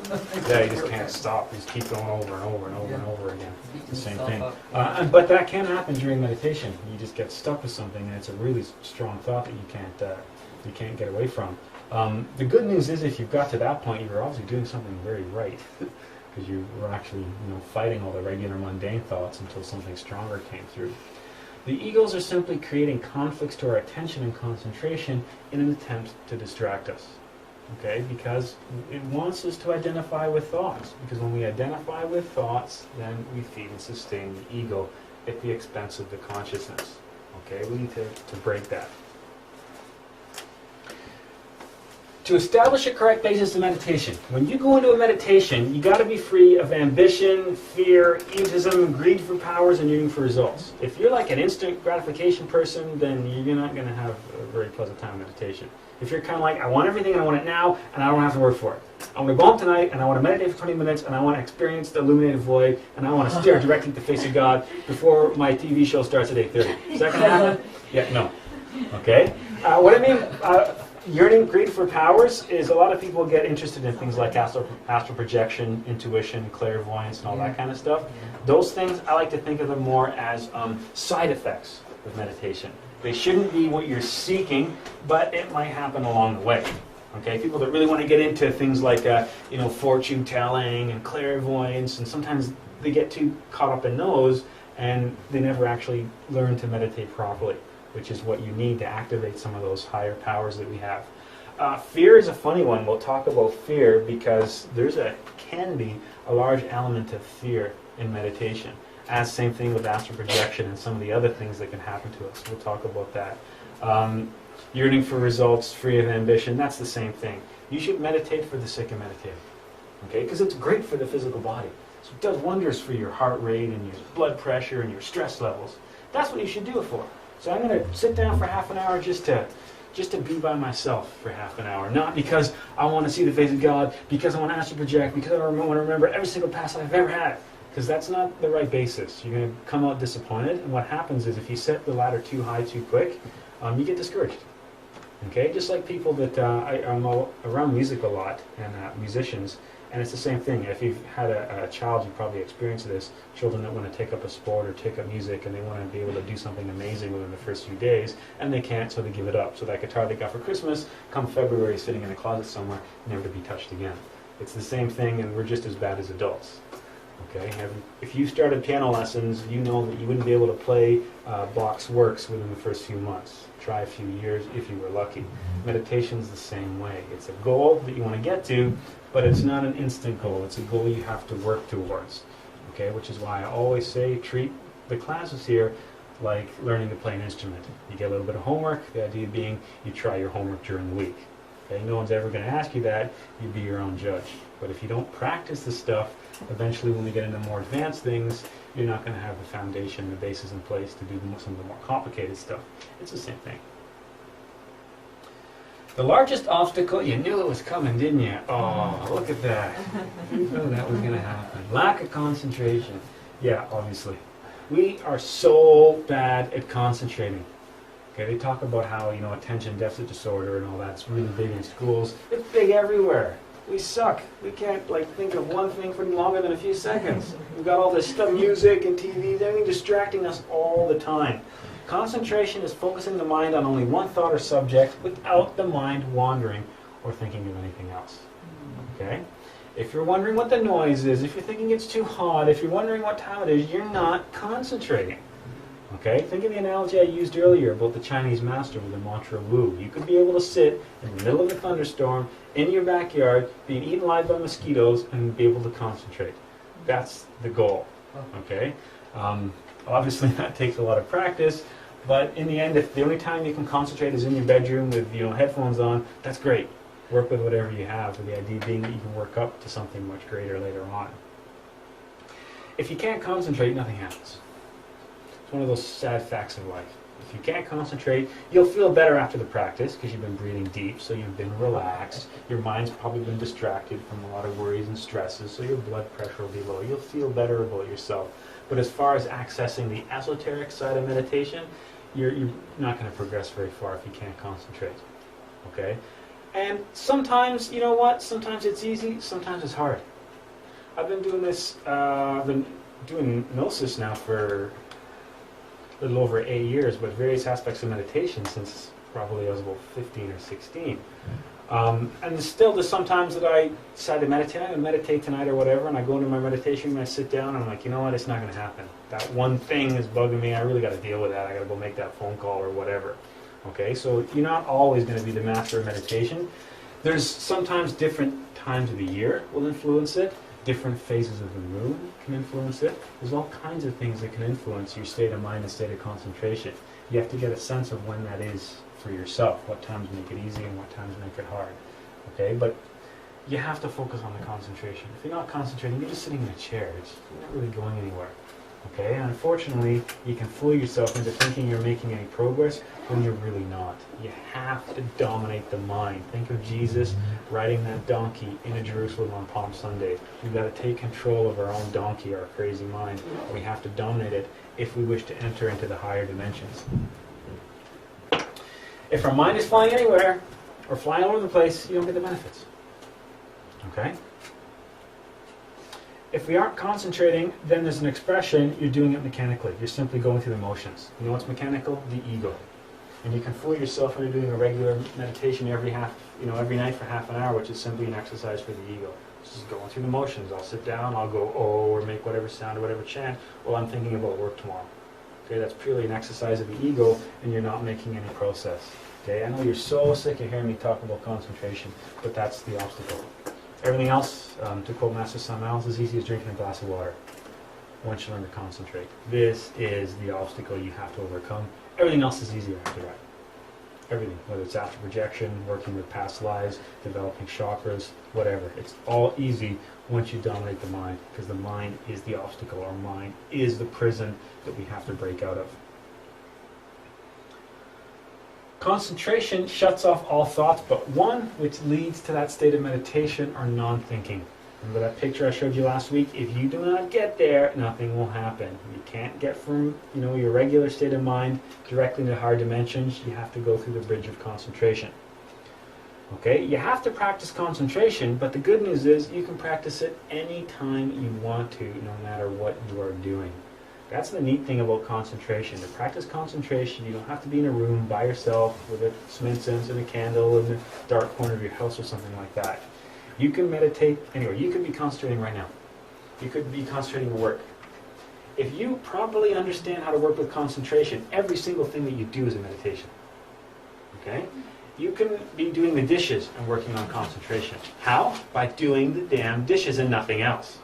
Yeah, you just can't stop. You just keep going over and over and over and over again. Beating The same yourself thing. up. But that can happen during meditation. You just get stuck with something, and it's a really strong thought that you can't get away from. The good news is, if you've got to that point, you're obviously doing something very right, because you were actually, fighting all the regular mundane thoughts until something stronger came through. The egos are simply creating conflicts to our attention and concentration in an attempt to distract us. Okay, because it wants us to identify with thoughts. Because when we identify with thoughts, then we feed and sustain the ego at the expense of the consciousness. Okay, we need to break that. To establish a correct basis of meditation, when you go into a meditation, you got to be free of ambition, fear, egotism, greed for powers, and yearning for results. If you're like an instant gratification person, then you're not going to have a very pleasant time in meditation. If you're kind of like, I want everything and I want it now, and I don't have to work for it. I want to go home tonight and I want to meditate for 20 minutes and I want to experience the illuminated void and I want to stare directly at the face of God before my TV show starts at 8:30. Is that going to happen? Yeah, no. Okay? What I mean, yearning, greed for powers is a lot of people get interested in things like astral projection, intuition, clairvoyance, and all that kind of stuff. Those things, I like to think of them more as side effects of meditation. They shouldn't be what you're seeking, but it might happen along the way. Okay, people that really want to get into things like fortune telling and clairvoyance, and sometimes they get too caught up in those, and they never actually learn to meditate properly, which is what you need to activate some of those higher powers that we have. Fear is a funny one. We'll talk about fear because can be a large element of fear in meditation. As same thing with astral projection and some of the other things that can happen to us. We'll talk about that. Yearning for results, free of ambition, that's the same thing. You should meditate for the sake of meditating. Okay? Because it's great for the physical body. So it does wonders for your heart rate and your blood pressure and your stress levels. That's what you should do it for. So I'm going to sit down for half an hour just to be by myself for half an hour. Not because I want to see the face of God, because I want to astral project, because I want to remember every single past life I've ever had. Because that's not the right basis. You're going to come out disappointed, and what happens is if you set the ladder too high too quick, you get discouraged. Okay, just like people that I'm around music a lot and musicians, and it's the same thing. If you've had a child, you probably experienced this. Children that want to take up a sport or take up music, and they want to be able to do something amazing within the first few days, and they can't, so they give it up. So that guitar they got for Christmas, come February, is sitting in a closet somewhere, never to be touched again. It's the same thing, and we're just as bad as adults. Okay, if you started piano lessons, you know that you wouldn't be able to play Bach's works within the first few months. Try a few years if you were lucky. Meditation's the same way. It's a goal that you want to get to, but it's not an instant goal. It's a goal you have to work towards. Okay, which is why I always say treat the classes here like learning to play an instrument. You get a little bit of homework, the idea being you try your homework during the week. Okay, no one's ever going to ask you that. You be your own judge. But if you don't practice the stuff, eventually when we get into more advanced things, you're not going to have the foundation, the basis in place to do some of the more complicated stuff. It's the same thing. The largest obstacle, you knew it was coming, didn't you? Oh, look at that. You knew that was going to happen. Lack of concentration. Yeah, obviously. We are so bad at concentrating. Okay, they talk about how, attention deficit disorder and all that's really big in schools. It's big everywhere. We suck. We can't think of one thing for longer than a few seconds. We've got all this stuff, music and TV, everything distracting us all the time. Concentration is focusing the mind on only one thought or subject without the mind wandering or thinking of anything else. Okay? If you're wondering what the noise is, if you're thinking it's too hot, if you're wondering what time it is, you're not concentrating. Okay? Think of the analogy I used earlier about the Chinese master with the mantra Wu. You could be able to sit in the middle of a thunderstorm in your backyard, being eaten alive by mosquitoes, and be able to concentrate. That's the goal. Okay? Obviously, that takes a lot of practice, but in the end, if the only time you can concentrate is in your bedroom with headphones on, that's great. Work with whatever you have, with the idea being that you can work up to something much greater later on. If you can't concentrate, nothing happens. It's one of those sad facts of life. If you can't concentrate, you'll feel better after the practice because you've been breathing deep, so you've been relaxed. Your mind's probably been distracted from a lot of worries and stresses, so your blood pressure will be low. You'll feel better about yourself. But as far as accessing the esoteric side of meditation, you're not going to progress very far if you can't concentrate. Okay? And sometimes, you know what? Sometimes it's easy, sometimes it's hard. I've been doing this, I've been doing Gnosis now for a little over 8 years, but various aspects of meditation since probably I was about 15 or 16. And there's sometimes that I decide to meditate. I'm going to meditate tonight or whatever, and I go into my meditation room, I sit down, and I'm like, you know what, it's not going to happen. That one thing is bugging me. I really got to deal with that. I got to go make that phone call or whatever. Okay, so you're not always going to be the master of meditation. There's sometimes different times of the year will influence it. Different phases of the moon can influence it. There's all kinds of things that can influence your state of mind and state of concentration. You have to get a sense of when that is for yourself. What times make it easy and what times make it hard. Okay, but you have to focus on the concentration. If you're not concentrating, you're just sitting in a chair. You're not really going anywhere. Okay, and unfortunately, you can fool yourself into thinking you're making any progress when you're really not. You have to dominate the mind. Think of Jesus riding that donkey into Jerusalem on Palm Sunday. We've got to take control of our own donkey, our crazy mind. We have to dominate it if we wish to enter into the higher dimensions. If our mind is flying anywhere, or flying all over the place, you don't get the benefits. Okay? If we aren't concentrating, then there's an expression, you're doing it mechanically. You're simply going through the motions. You know what's mechanical? The ego. And you can fool yourself into doing a regular meditation every night for half an hour, which is simply an exercise for the ego. It's just going through the motions. I'll sit down, I'll go, oh, or make whatever sound or whatever chant while I'm thinking about work tomorrow. Okay, that's purely an exercise of the ego, and you're not making any process. Okay, I know you're so sick of hearing me talk about concentration, but that's the obstacle. Everything else, to quote Master Sam, is as easy as drinking a glass of water once you learn to concentrate. This is the obstacle you have to overcome. Everything else is easier after that. Everything, whether it's astral projection, working with past lives, developing chakras, whatever. It's all easy once you dominate the mind, because the mind is the obstacle. Our mind is the prison that we have to break out of. Concentration shuts off all thoughts but one, which leads to that state of meditation or non-thinking. Remember that picture I showed you last week? If you do not get there, nothing will happen. You can't get from your regular state of mind directly into higher dimensions. You have to go through the bridge of concentration. Okay, you have to practice concentration, but the good news is you can practice it anytime you want to, no matter what you are doing. That's the neat thing about concentration. To practice concentration, you don't have to be in a room by yourself with some incense and a candle in the dark corner of your house or something like that. You can meditate anywhere. You could be concentrating right now. You could be concentrating at work. If you properly understand how to work with concentration, every single thing that you do is a meditation. Okay? You can be doing the dishes and working on concentration. How? By doing the damn dishes and nothing else.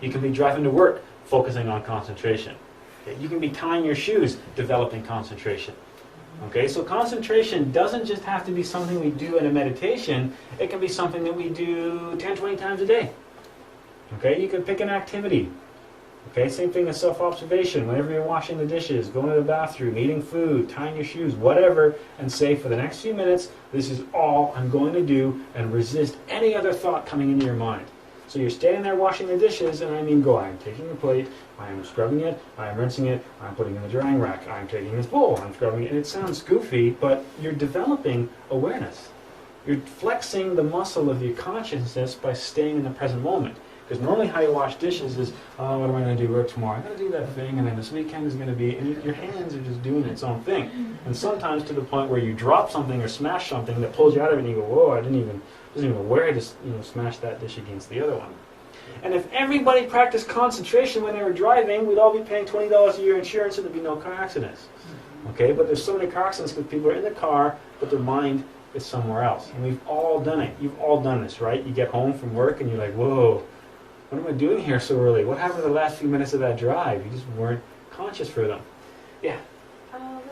You can be driving to work, focusing on concentration. Okay? You can be tying your shoes, developing concentration. Okay, so concentration doesn't just have to be something we do in a meditation. It can be something that we do 10, 20 times a day. Okay, you can pick an activity. Okay, same thing as self-observation. Whenever you're washing the dishes, going to the bathroom, eating food, tying your shoes, whatever, and say for the next few minutes, this is all I'm going to do, and resist any other thought coming into your mind. So you're standing there washing the dishes, and I mean go, I am taking the plate, I am scrubbing it, I am rinsing it, I am putting it in the drying rack, I am taking this bowl, I'm scrubbing it. And it sounds goofy, but you're developing awareness. You're flexing the muscle of your consciousness by staying in the present moment. Because normally how you wash dishes is, oh, what am I going to do work tomorrow? I'm going to do that thing, and then this weekend is going to be, and your hands are just doing its own thing. And sometimes to the point where you drop something or smash something that pulls you out of it, and you go, whoa, I wasn't even aware I just smashed that dish against the other one. And if everybody practiced concentration when they were driving, we'd all be paying $20 a year insurance, and there'd be no car accidents. Okay, but there's so many car accidents because people are in the car, but their mind is somewhere else. And we've all done it. You've all done this, right? You get home from work, and you're like, whoa, what am I doing here so early? What happened to the last few minutes of that drive? You just weren't conscious for them. Yeah? What about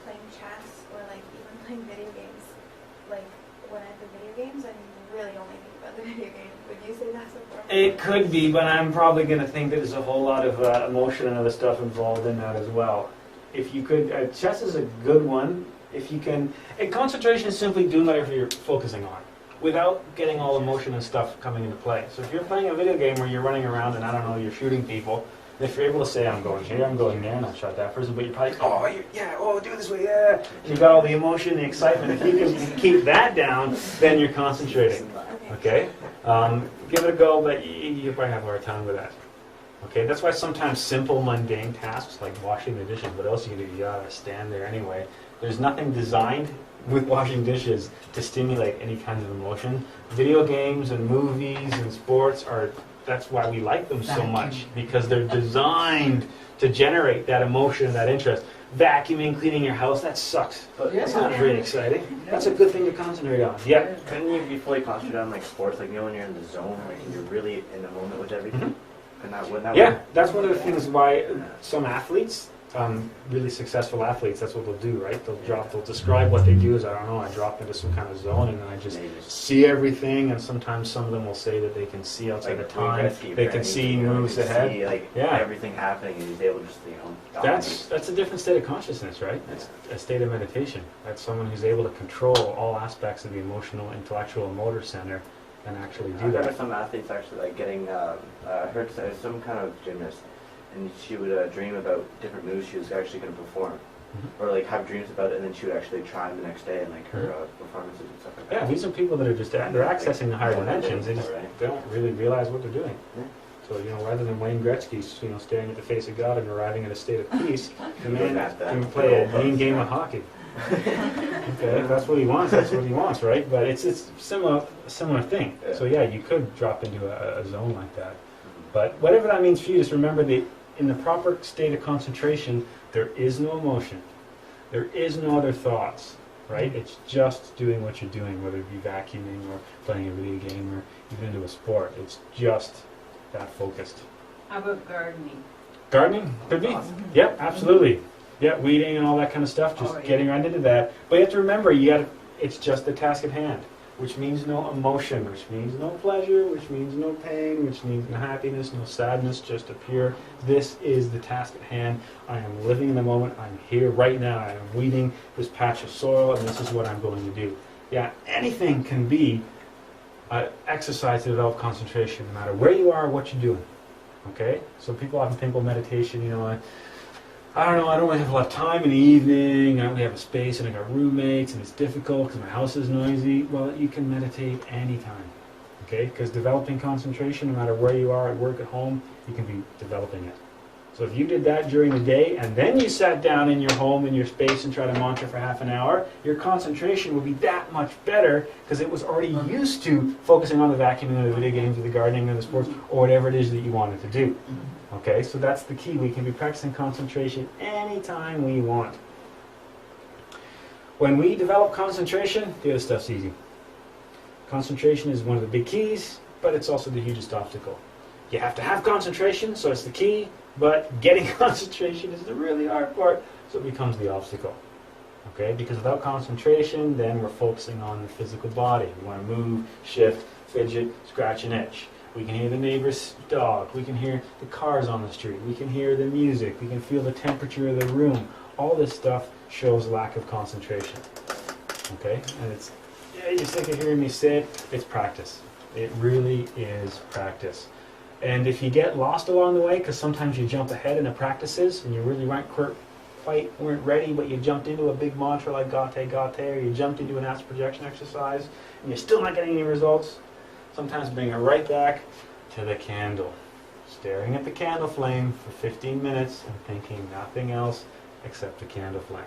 playing chess or even playing video games? Like when I play video games, I really only think about the video game. Would you say that's a problem? It could be, but I'm probably going to think that there's a whole lot of emotion and other stuff involved in that as well. If you could, chess is a good one. If you can, and concentration is simply doing whatever you're focusing on, without getting all emotion and stuff coming into play. So if you're playing a video game where you're running around and, I don't know, you're shooting people, If you're able to say, I'm going here, I'm going there, and I'll shut that person, but you're probably, do it this way, yeah. You got all the emotion, the excitement. If you can keep that down, then you're concentrating. Okay? Give it a go, but you probably have a hard time with that. Okay? That's why sometimes simple, mundane tasks like washing the dishes, what else you can do? You gotta stand there anyway. There's nothing designed with washing dishes to stimulate any kind of emotion. Video games and movies and sports that's why we like them so much, because they're designed to generate that emotion, that interest. Vacuuming, cleaning your house, that sucks. But That's not very exciting. That's a good thing to concentrate on. Yeah. couldn't you be fully concentrated on like sports, like when you're in the zone, like you're really in the moment with everything? Mm-hmm. And that wouldn't that Yeah, work? that's one of the things why some athletes, really successful athletes, that's what they'll do, right? They'll describe what they do as, I don't know, I drop into some kind of zone and then I just see everything, and sometimes some of them will say that they can see outside Like of time, Gretzky, they right? can see You moves can ahead. see, like everything happening, and he's able to just dominate. That's a different state of consciousness, right? It's a state of meditation. That's someone who's able to control all aspects of the emotional, intellectual, and motor center and actually do I've heard that. of some athletes actually like getting. I heard some kind of gymnast, and she would dream about different moves she was actually going to perform, or like have dreams about it, and then she would actually try them the next day, and like her performances and stuff like that. Yeah, these are people that are just they're accessing the higher dimensions. They just don't really realize what they're doing. Yeah. So rather than Wayne Gretzky, staring at the face of God and arriving at a state of peace, the man can play a mean game of hockey. Okay, if that's what he wants, that's what he wants, right? But it's a similar thing. Yeah. So yeah, you could drop into a zone like that. But whatever that means for you, just remember that in the proper state of concentration, there is no emotion. There is no other thoughts, right? It's just doing what you're doing, whether it be vacuuming or playing a video game or even into a sport. It's just that focused. How about gardening? Gardening? Could be. Yep, absolutely. Yeah, weeding and all that kind of stuff, just getting right into that. But you have to remember, it's just the task at hand, which means no emotion, which means no pleasure, which means no pain, which means no happiness, no sadness, just a pure, this is the task at hand. I am living in the moment. I'm here right now. I am weeding this patch of soil, and this is what I'm going to do. Yeah, anything can be exercise to develop concentration, no matter where you are or what you're doing. Okay? So people often think, well, meditation, I don't know, I don't really have a lot of time in the evening, I only have a space and I got roommates and it's difficult because my house is noisy. Well, you can meditate anytime, okay? Because developing concentration, no matter where you are, at work, at home, you can be developing it. So if you did that during the day and then you sat down in your home, in your space and tried to mantra for half an hour, your concentration would be that much better because it was already used to focusing on the vacuuming or the video games or the gardening or the sports or whatever it is that you wanted to do. Okay, so that's the key. We can be practicing concentration anytime we want. When we develop concentration, the other stuff's easy. Concentration is one of the big keys, but it's also the hugest obstacle. You have to have concentration, so it's the key, but getting concentration is the really hard part, so it becomes the obstacle. Okay, because without concentration, then we're focusing on the physical body. We want to move, shift, fidget, scratch, and itch. We can hear the neighbor's dog. We can hear the cars on the street. We can hear the music. We can feel the temperature of the room. All this stuff shows lack of concentration. Okay? And you're sick of hearing me say it. It's practice. It really is practice. And if you get lost along the way, because sometimes you jump ahead in the practices and you really weren't ready, but you jumped into a big mantra like Gate, or you jumped into an astral projection exercise, and you're still not getting any results, sometimes bring it right back to the candle. Staring at the candle flame for 15 minutes and thinking nothing else except the candle flame.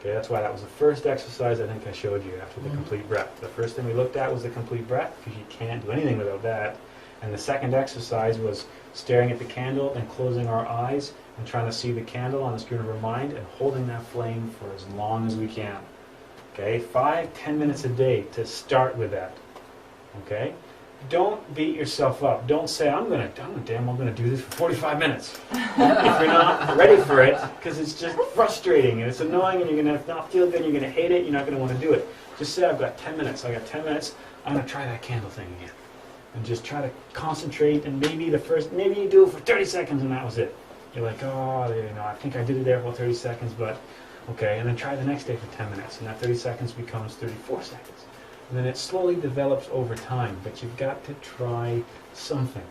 Okay, that's why that was the first exercise I think I showed you after the complete breath. The first thing we looked at was the complete breath, because you can't do anything without that. And the second exercise was staring at the candle and closing our eyes and trying to see the candle on the screen of our mind and holding that flame for as long as we can. Okay, 5-10 minutes a day to start with that. Okay? Don't beat yourself up. Don't say, I'm gonna do this for 45 minutes. If you're not ready for it, because it's just frustrating and it's annoying and you're gonna not feel good, you're gonna hate it, you're not gonna want to do it. Just say, I've got 10 minutes. I got 10 minutes, I'm gonna try that candle thing again. And just try to concentrate, and maybe you do it for 30 seconds and that was it. You're like, I think I did it there for 30 seconds, but okay, and then try the next day for 10 minutes, and that 30 seconds becomes 34 seconds. And then it slowly develops over time, but you've got to try something.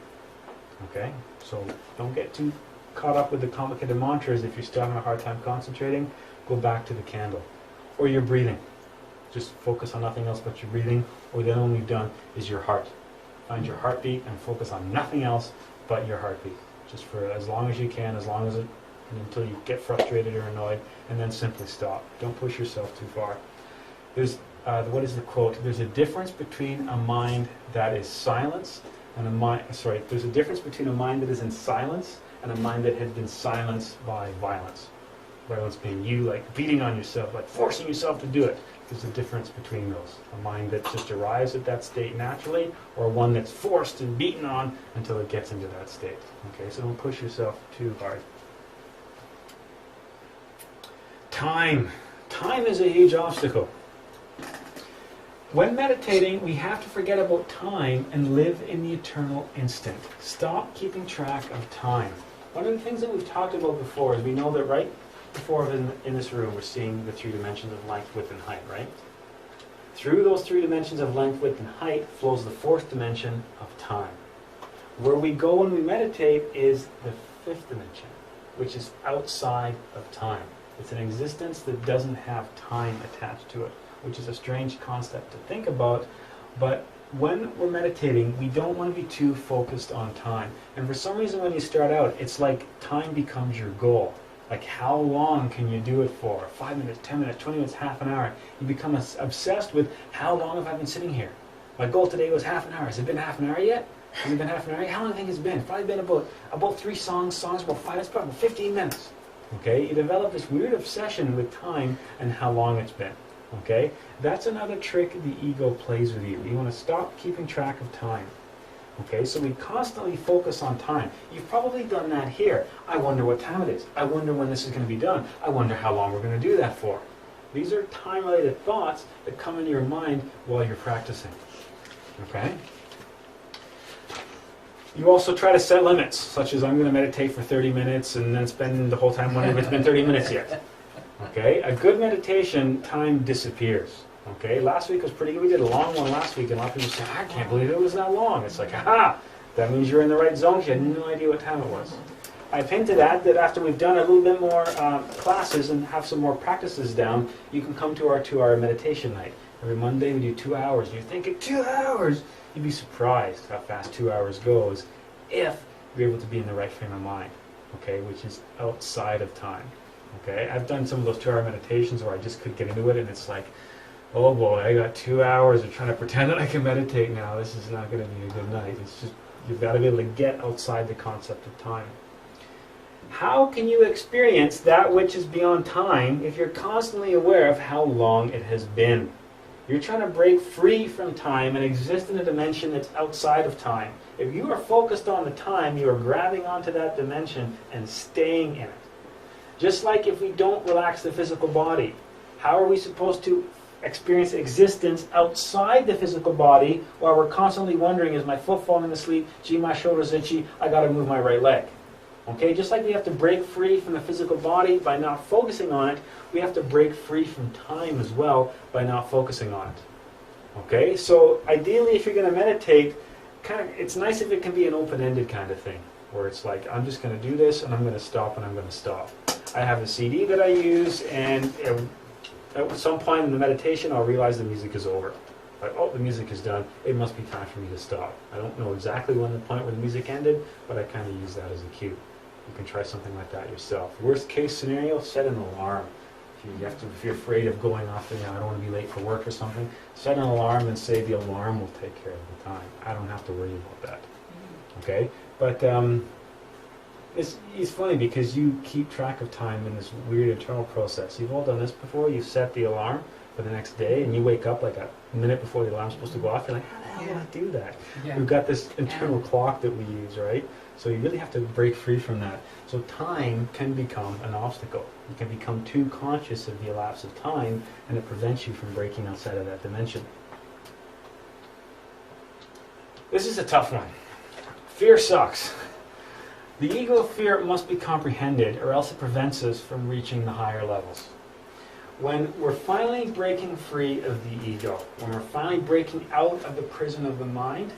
Okay? So don't get too caught up with the complicated mantras, if you're still having a hard time concentrating, go back to the candle. Or your breathing. Just focus on nothing else but your breathing, or the only you've done is your heart. Find your heartbeat and focus on nothing else but your heartbeat. Just for as long as you can, until you get frustrated or annoyed, and then simply stop. Don't push yourself too far. There's, what is the quote? There's a difference between a mind that is silence and there's a difference between a mind that is in silence and a mind that has been silenced by violence. Violence being you, like, beating on yourself, like forcing yourself to do it. There's a difference between those. A mind that just arrives at that state naturally, or one that's forced and beaten on until it gets into that state. Okay, so don't push yourself too hard. Time. Time is a huge obstacle. When meditating, we have to forget about time and live in the eternal instant. Stop keeping track of time. One of the things that we've talked about before is we know that right before in this room we're seeing the 3 dimensions of length, width, and height, right? Through those 3 dimensions of length, width, and height flows the 4th dimension of time. Where we go when we meditate is the 5th dimension, which is outside of time. It's an existence that doesn't have time attached to it, which is a strange concept to think about, but when we're meditating, we don't want to be too focused on time. And for some reason when you start out, it's like time becomes your goal. Like, how long can you do it for? 5 minutes, 10 minutes, 20 minutes, half an hour. You become obsessed with, how long have I been sitting here? My goal today was half an hour. Has it been half an hour yet? Has it been half an hour yet? How long do you think it's been? It's probably been about 3 songs about 5, it's probably 15 minutes. Okay, you develop this weird obsession with time and how long it's been. Okay, that's another trick the ego plays with you. You want to stop keeping track of time. Okay, so we constantly focus on time. You've probably done that here. I wonder what time it is. I wonder when this is going to be done. I wonder how long we're going to do that for. These are time-related thoughts that come into your mind while you're practicing. Okay? You also try to set limits, such as I'm going to meditate for 30 minutes and then spend the whole time wondering if it's been 30 minutes yet. Okay? A good meditation, time disappears. Okay? Last week was pretty good. We did a long one last week, and a lot of people say, I can't believe it was that long. It's like, aha! That means you're in the right zone. You had no idea what time it was. I've hinted at that after we've done a little bit more classes and have some more practices down, you can come to our 2-hour meditation night. Every Monday we do 2 hours. You're thinking, 2 hours? You'd be surprised how fast 2 hours goes if you're able to be in the right frame of mind, okay, which is outside of time. Okay, I've done some of those 2-hour meditations where I just could get into it, and it's like, oh boy, I got 2 hours of trying to pretend that I can meditate now. This is not going to be a good night. It's just, you've got to be able to get outside the concept of time. How can you experience that which is beyond time if you're constantly aware of how long it has been? You're trying to break free from time and exist in a dimension that's outside of time. If you are focused on the time, you are grabbing onto that dimension and staying in it. Just like if we don't relax the physical body, how are we supposed to experience existence outside the physical body while we're constantly wondering, is my foot falling asleep? Gee, my shoulder's itchy. I got to move my right leg. Okay, just like we have to break free from the physical body by not focusing on it, we have to break free from time as well by not focusing on it. Okay, so ideally if you're going to meditate, it's nice if it can be an open-ended kind of thing, where it's like, I'm just going to do this and I'm going to stop and I'm going to stop. I have a CD that I use, and at some point in the meditation I'll realize the music is over. Like, oh, the music is done. It must be time for me to stop. I don't know exactly when the point where the music ended, but I kind of use that as a cue. You can try something like that yourself. Worst case scenario, set an alarm. If you're afraid of going off, I don't want to be late for work or something, set an alarm and say the alarm will take care of the time. I don't have to worry about that. Okay? But it's funny because you keep track of time in this weird internal process. You've all done this before. You set the alarm for the next day and you wake up like a minute before the alarm's supposed to go off. You're like, how the hell did I do that? Yeah. We've got this internal clock that we use, right? So you really have to break free from that. So time can become an obstacle. You can become too conscious of the elapse of time, and it prevents you from breaking outside of that dimension. This is a tough one. Fear sucks. The ego of fear must be comprehended, or else it prevents us from reaching the higher levels. When we're finally breaking free of the ego, when we're finally breaking out of the prison of the mind,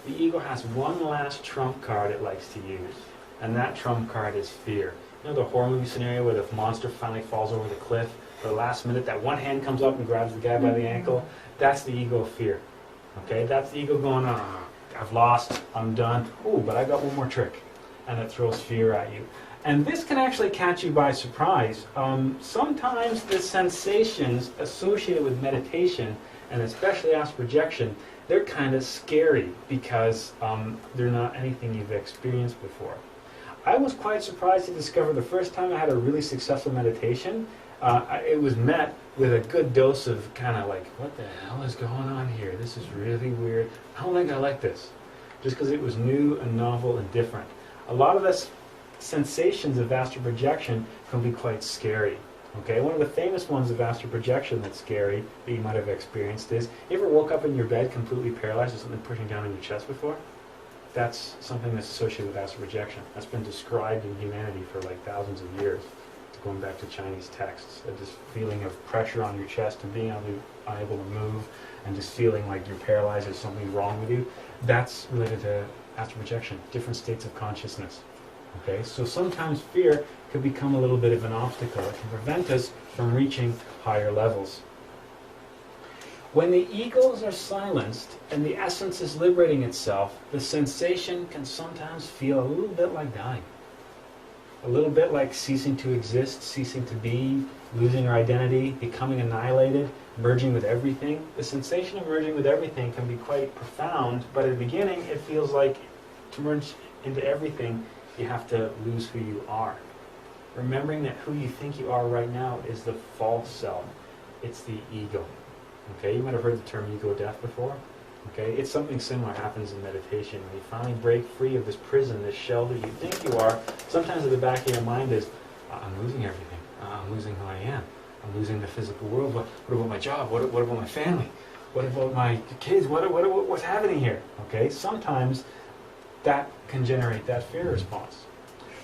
the ego has one last trump card it likes to use, And that trump card is fear. You know the horror movie scenario where the monster finally falls over the cliff? For the last minute, that one hand comes up and grabs the guy by the ankle? That's the ego of fear. Okay? That's the ego going, oh, I've lost, I'm done. Ooh, but I got one more trick. And it throws fear at you. And this can actually catch you by surprise. Sometimes the sensations associated with meditation, and especially astral projection, they're kind of scary because they're not anything you've experienced before. I was quite surprised to discover the first time I had a really successful meditation, it was met with a good dose of kind of like, what the hell is going on here? This is really weird. I don't think I like this. Just because it was new and novel and different. A lot of the sensations of astral projection can be quite scary. Okay, one of the famous ones of astral projection that's scary that you might have experienced is, you ever woke up in your bed completely paralyzed with something pushing down on your chest before? That's something that's associated with astral projection. That's been described in humanity for like thousands of years, going back to Chinese texts. This feeling of pressure on your chest and being unable to move and just feeling like you're paralyzed, there's something wrong with you. That's related to astral projection, different states of consciousness. Okay, so sometimes fear could become a little bit of an obstacle. It can prevent us from reaching higher levels. When the egos are silenced and the essence is liberating itself, the sensation can sometimes feel a little bit like dying. A little bit like ceasing to exist, ceasing to be, losing our identity, becoming annihilated, merging with everything. The sensation of merging with everything can be quite profound, but at the beginning it feels like to merge into everything, you have to lose who you are. Remembering that who you think you are right now is the false self. It's the ego. Okay, you might have heard the term ego death before. Okay, it's something similar happens in meditation. When you finally break free of this prison, this shell that you think you are, sometimes at the back of your mind is, I'm losing everything. I'm losing who I am. I'm losing the physical world. What about my job? What about my family? What about my kids? What's happening here? Okay, sometimes that can generate that fear response.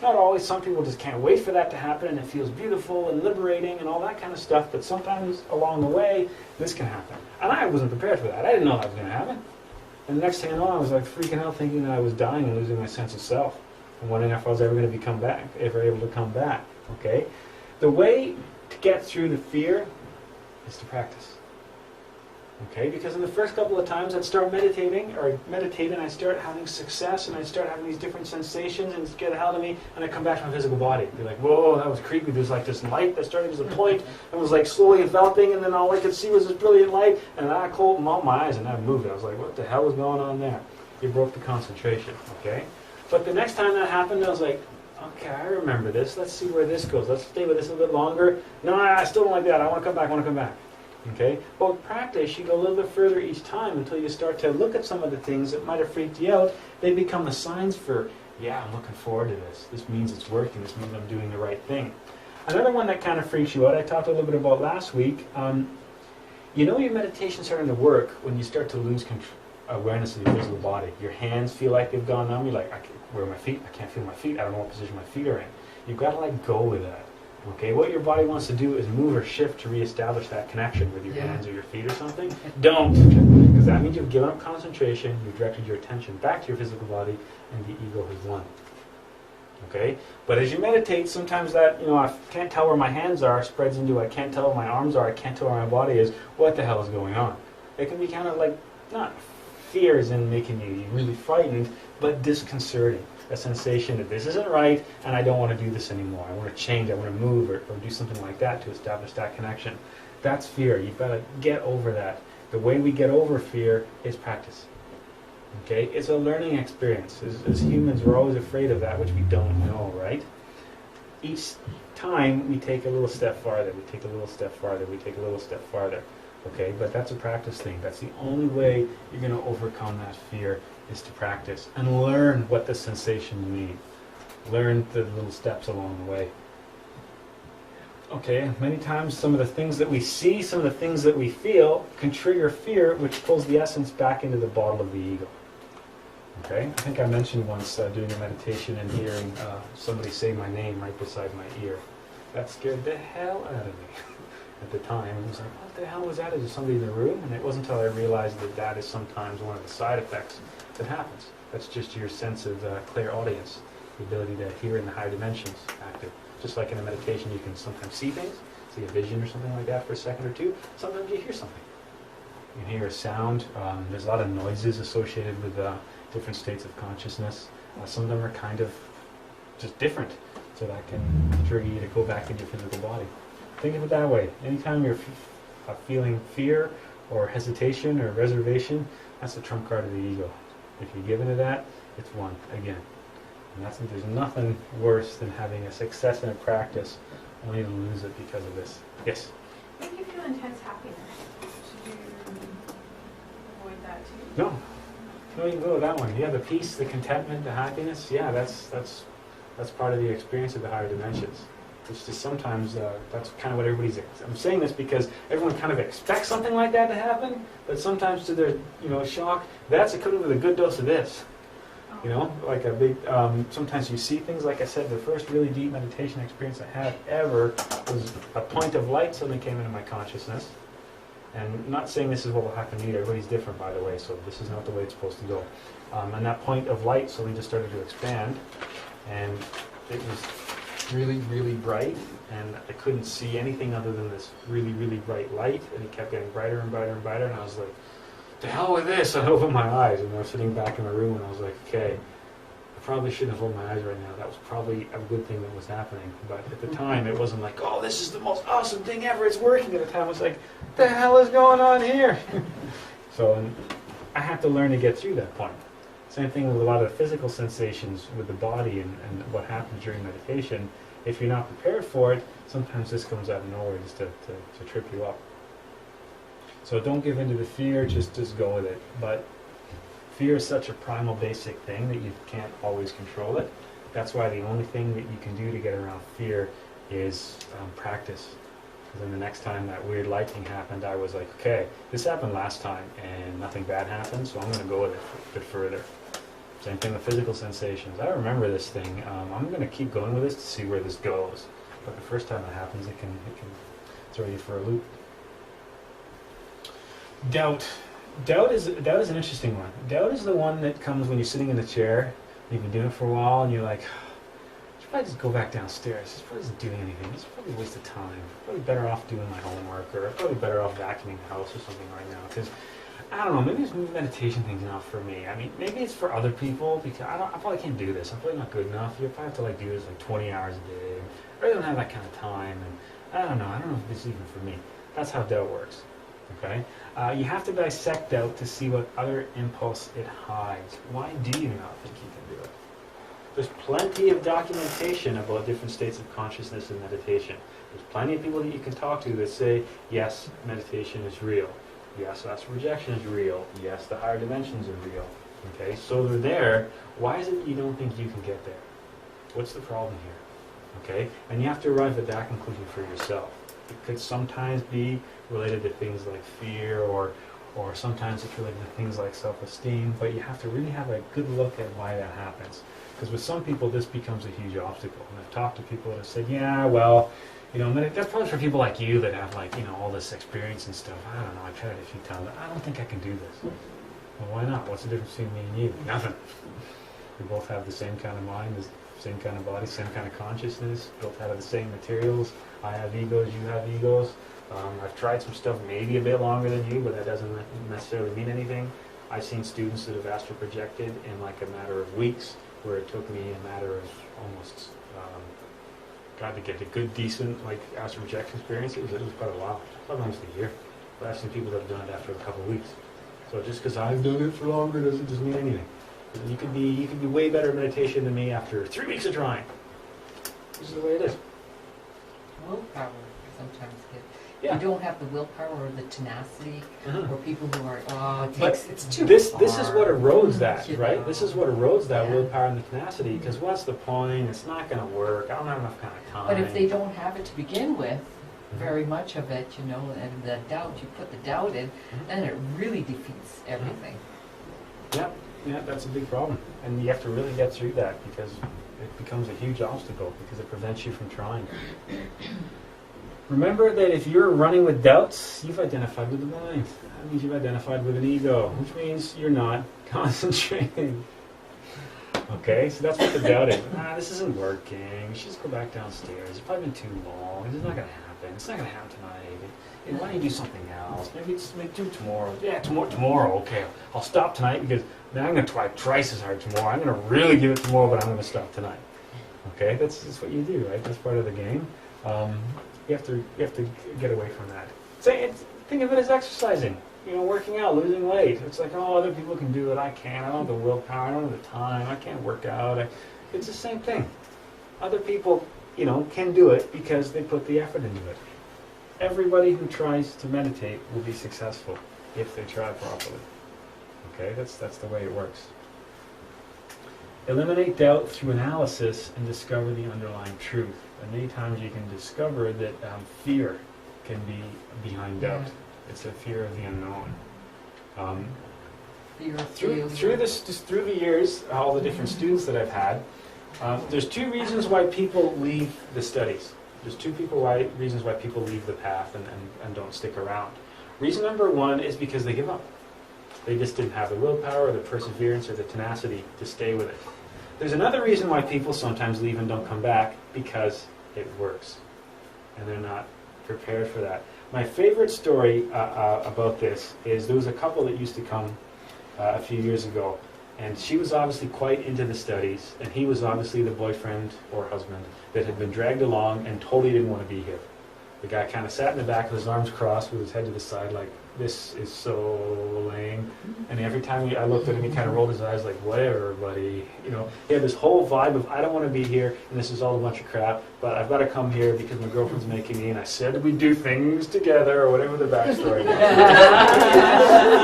Not always. Some people just can't wait for that to happen and it feels beautiful and liberating and all that kind of stuff, but sometimes along the way this can happen. And I wasn't prepared for that. I didn't know that was going to happen. And the next thing I know, I was like freaking out thinking that I was dying and losing my sense of self and wondering if I was ever going to ever able to come back. Okay? The way to get through the fear is to practice. Okay, because in the first couple of times I'd start meditating, I'd start having success, and I'd start having these different sensations, and it'd get a hold of me, and I'd come back to my physical body. Be like, whoa, that was creepy. There's like this light that started as a point, and was like slowly enveloping, and then all I could see was this brilliant light, and then I closed my eyes, and I moved. I was like, what the hell was going on there? You broke the concentration, okay? But the next time that happened, I was like, okay, I remember this. Let's see where this goes. Let's stay with this a bit longer. No, I still don't like that. I want to come back. Okay? But with practice, you go a little bit further each time until you start to look at some of the things that might have freaked you out. They become the signs for, yeah, I'm looking forward to this. This means it's working. This means I'm doing the right thing. Another one that kind of freaks you out, I talked a little bit about last week. You know your meditation's starting to work when you start to lose awareness of your physical body. Your hands feel like they've gone numb. You're like, where are my feet? I can't feel my feet. I don't know what position my feet are in. You've got to let go of that. Okay, what your body wants to do is move or shift to reestablish that connection with your hands or your feet or something. Don't, because that means you've given up concentration, you've directed your attention back to your physical body, and the ego has won. Okay, but as you meditate, sometimes that, I can't tell where my hands are spreads into I can't tell where my arms are, I can't tell where my body is. What the hell is going on? It can be kind of like, not fear as in making you really frightened, but disconcerting. A sensation that this isn't right and I don't want to do this anymore. I want to change, I want to move or do something like that to establish that connection. That's fear. You've got to get over that. The way we get over fear is practice. Okay? It's a learning experience. As humans, we're always afraid of that which we don't know, right? Each time we take a little step farther, we take a little step farther, we take a little step farther. Okay? But that's a practice thing. That's the only way you're going to overcome that fear, is to practice and learn what the sensations mean. Learn the little steps along the way. Okay, many times some of the things that we see, some of the things that we feel can trigger fear, which pulls the essence back into the bottle of the ego. Okay, I think I mentioned once doing a meditation and hearing somebody say my name right beside my ear. That scared the hell out of me at the time. I was like, what the hell was that? Is there somebody in the room? And it wasn't until I realized that is sometimes one of the side effects that happens. That's just your sense of clairaudience. the ability to hear in the higher dimensions active. Just like in a meditation, you can sometimes see things, see a vision or something like that for a second or two. Sometimes you hear something. You can hear a sound. There's a lot of noises associated with different states of consciousness. Some of them are kind of just different, so that can trigger you to go back into your physical body. Think of it that way. Anytime you're feeling fear or hesitation or reservation, that's the trump card of the ego. If you give into that, it's won again. And there's nothing worse than having a success in a practice only to lose it because of this. Yes? If you feel intense happiness, should you avoid that too? No. No, you can go with that one. Yeah, the peace, the contentment, the happiness, yeah, that's part of the experience of the higher dimensions. It's just sometimes that's kind of what everybody's. I'm saying this because everyone kind of expects something like that to happen, but sometimes to their shock, that's equivalent with a good dose of this. Like a big. Sometimes you see things. Like I said, the first really deep meditation experience I had ever was a point of light suddenly came into my consciousness. And I'm not saying this is what will happen either. Everybody's different, by the way, so this is not the way it's supposed to go. And that point of light suddenly just started to expand, and it was really, really bright, and I couldn't see anything other than this really, really bright light, and it kept getting brighter and brighter and brighter, and I was like, "To hell with this!" I opened my eyes, and I was sitting back in my room, and I was like, "Okay, I probably shouldn't have opened my eyes right now. That was probably a good thing that was happening." But at the time, it wasn't like, "Oh, this is the most awesome thing ever, it's working." At the time, it was like, "What the hell is going on here?" So I had to learn to get through that point. Same thing with a lot of physical sensations with the body and what happens during meditation. If you're not prepared for it, sometimes this comes out of nowhere just to trip you up. So don't give in to the fear, just go with it. But fear is such a primal basic thing that you can't always control it. That's why the only thing that you can do to get around fear is practice. Because then the next time that weird light thing happened, I was like, okay, this happened last time and nothing bad happened, so I'm going to go with it a bit further. Same thing with physical sensations. I remember this thing. I'm going to keep going with this to see where this goes. But the first time it happens, it can throw you for a loop. Doubt. Doubt is an interesting one. Doubt is the one that comes when you're sitting in the chair, you've been doing it for a while, and you're like, I should probably just go back downstairs. This probably isn't doing anything. It's probably a waste of time. I'm probably better off doing my homework, or I'm probably better off vacuuming the house or something right now. Because I don't know, maybe this meditation thing's not for me. I mean, maybe it's for other people, because I probably can't do this. I'm probably not good enough. You probably have to do this 20 hours a day. I really don't have that kind of time, and I don't know if this is even for me. That's how doubt works. Okay? You have to dissect doubt to see what other impulse it hides. Why do you not think you can do it? There's plenty of documentation about different states of consciousness in meditation. There's plenty of people that you can talk to that say, yes, meditation is real. Yes, astral projection is real. Yes, the higher dimensions are real. Okay, so they're there. Why is it you don't think you can get there? What's the problem here? Okay, and you have to arrive at that conclusion for yourself. It could sometimes be related to things like fear, or sometimes it's related to things like self-esteem, but you have to really have a good look at why that happens. Because with some people, this becomes a huge obstacle. And I've talked to people that have said, yeah, well, that's probably for people like you that have all this experience and stuff. I don't know, I've tried it a few times. I don't think I can do this. Well, why not? What's the difference between me and you? Nothing. We both have the same kind of mind, the same kind of body, same kind of consciousness, built out of the same materials. I have egos, you have egos. I've tried some stuff maybe a bit longer than you, but that doesn't necessarily mean anything. I've seen students that have astral projected in a matter of weeks, where it took me a matter of almost, to get a good, decent, astral projection experience. It was quite a while, probably almost a year. But I've seen people that have done it after a couple of weeks. So just because I've done it for longer doesn't mean anything. You could be way better at meditation than me after 3 weeks of trying. This is the way it is. Willpower sometimes get. Yeah. You don't have the willpower or the tenacity, or people who are, it's too this hard. is what erodes that, right? know. This is what erodes that Yeah. willpower and the tenacity, because what's the point? It's not going to work. I don't have enough kind of time. But if they don't have it to begin with, very much of it, and the doubt, you put the doubt in, then it really defeats everything. Yeah, that's a big problem. And you have to really get through that, because it becomes a huge obstacle, because it prevents you from trying. Remember that if you're running with doubts, you've identified with the mind. That means you've identified with an ego, which means you're not concentrating. Okay, so that's what the doubt is. This isn't working. We should just go back downstairs. It's probably been too long. It's not going to happen. It's not going to happen tonight. Hey, why don't you do something else? Maybe do tomorrow. Yeah, tomorrow. Okay, I'll stop tonight because now I'm going to try twice as hard tomorrow. I'm going to really give it tomorrow, but I'm going to stop tonight. Okay, that's what you do, right? That's part of the game. You have to get away from that. Think of it as exercising. Working out, losing weight. It's like, oh, other people can do it. I can't. I don't have the willpower. I don't have the time. I can't work out. It's the same thing. Other people, can do it because they put the effort into it. Everybody who tries to meditate will be successful if they try properly. Okay, that's the way it works. Eliminate doubt through analysis and discover the underlying truth. And many times you can discover that fear can be behind doubt. It's a fear of the unknown. Through the years, all the different students that I've had, there's two reasons why people leave the studies. There's two reasons why people leave the path and don't stick around. Reason number one is because they give up. They just didn't have the willpower or the perseverance or the tenacity to stay with it. There's another reason why people sometimes leave and don't come back, because it works. And they're not prepared for that. My favorite story about this is there was a couple that used to come a few years ago, and she was obviously quite into the studies, and he was obviously the boyfriend or husband that had been dragged along and totally didn't want to be here. The guy kind of sat in the back with his arms crossed with his head to the side like, this is so lame. And every time I looked at him, he kind of rolled his eyes like, whatever, buddy. He had this whole vibe of, I don't want to be here, and this is all a bunch of crap, but I've got to come here because my girlfriend's making me, and I said we do things together, or whatever the backstory was.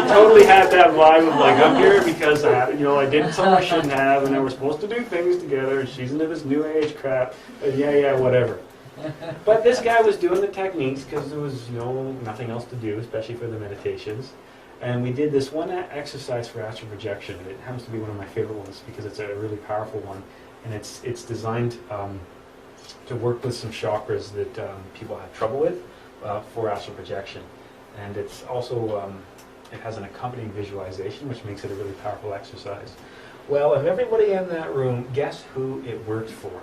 He totally had that vibe of like, I'm here because I did something I shouldn't have, and then we're supposed to do things together, and she's into this new age crap, and yeah, whatever. But this guy was doing the techniques because there was nothing else to do, especially for the meditations. And we did this one exercise for astral projection. It happens to be one of my favorite ones because it's a really powerful one, and it's designed to work with some chakras that people have trouble with for astral projection. And it's also it has an accompanying visualization, which makes it a really powerful exercise. Well, of everybody in that room, guess who it worked for?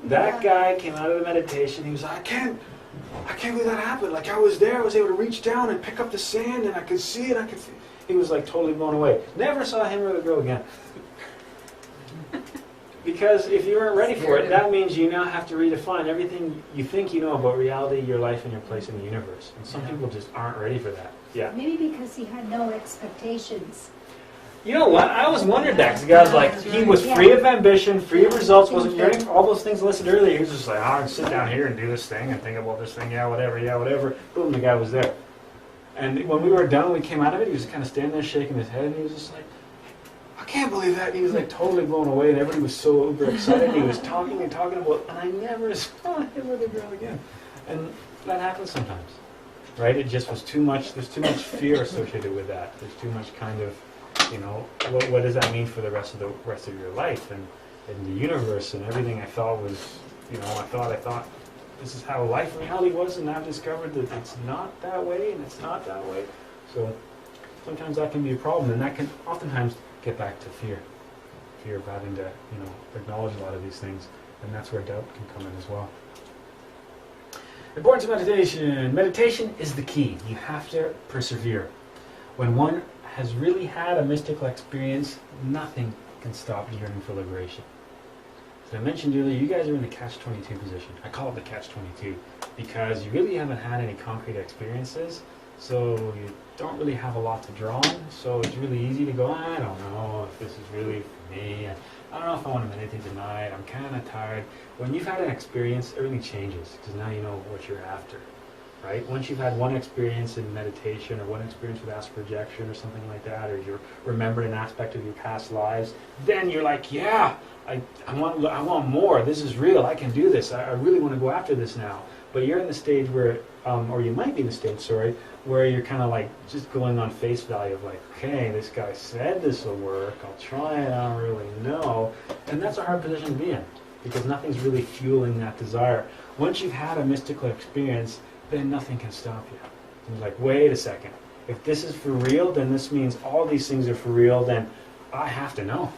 That guy came out of the meditation. He was like, I can't believe that happened. Like I was there, I was able to reach down and pick up the sand, and I could see it. He was like totally blown away. Never saw him or the girl again. Because if you weren't ready for it, that means you now have to redefine everything you think you know about reality, your life, and your place in the universe. And some people just aren't ready for that. Yeah. Maybe because he had no expectations. You know what? I always wondered that, because the guy was like, he was free of ambition, free of results, wasn't yearning for all those things listed earlier. He was just like, I can sit down here and do this thing and think about this thing, yeah, whatever. Boom, the guy was there. And when we were done, we came out of it, he was kind of standing there shaking his head, and he was just like, I can't believe that. And he was like totally blown away, and everybody was so uber excited. He was talking about, and I never saw him with a girl again. And that happens sometimes, right? It just was too much, there's too much fear associated with that. There's too much kind of, what does that mean for the rest of your life and the universe and everything I thought was, I thought this is how life and reality was, and I've discovered that it's not that way, and it's not that way. So sometimes that can be a problem, and that can oftentimes get back to fear of having to, acknowledge a lot of these things, and that's where doubt can come in as well. Importance of meditation. Meditation is the key. You have to persevere. When one has really had a mystical experience, nothing can stop yearning for liberation. As I mentioned earlier, you guys are in the catch-22 position. I call it the catch-22 because you really haven't had any concrete experiences, so you don't really have a lot to draw on, so it's really easy to go, I don't know if this is really for me, I don't know if I want to meditate tonight, I'm kind of tired. When you've had an experience, everything changes because now you know what you're after. Right? Once you've had one experience in meditation or one experience with astral projection or something like that, or you're remembered an aspect of your past lives, then you're like, yeah, I want more. This is real. I can do this. I really want to go after this now. But you're in the stage where, or you might be in the stage, where you're kind of like just going on face value of like, okay, this guy said this will work. I'll try it. I don't really know. And that's a hard position to be in because nothing's really fueling that desire. Once you've had a mystical experience, then nothing can stop you. It's like, wait a second. If this is for real, then this means all these things are for real, then I have to know.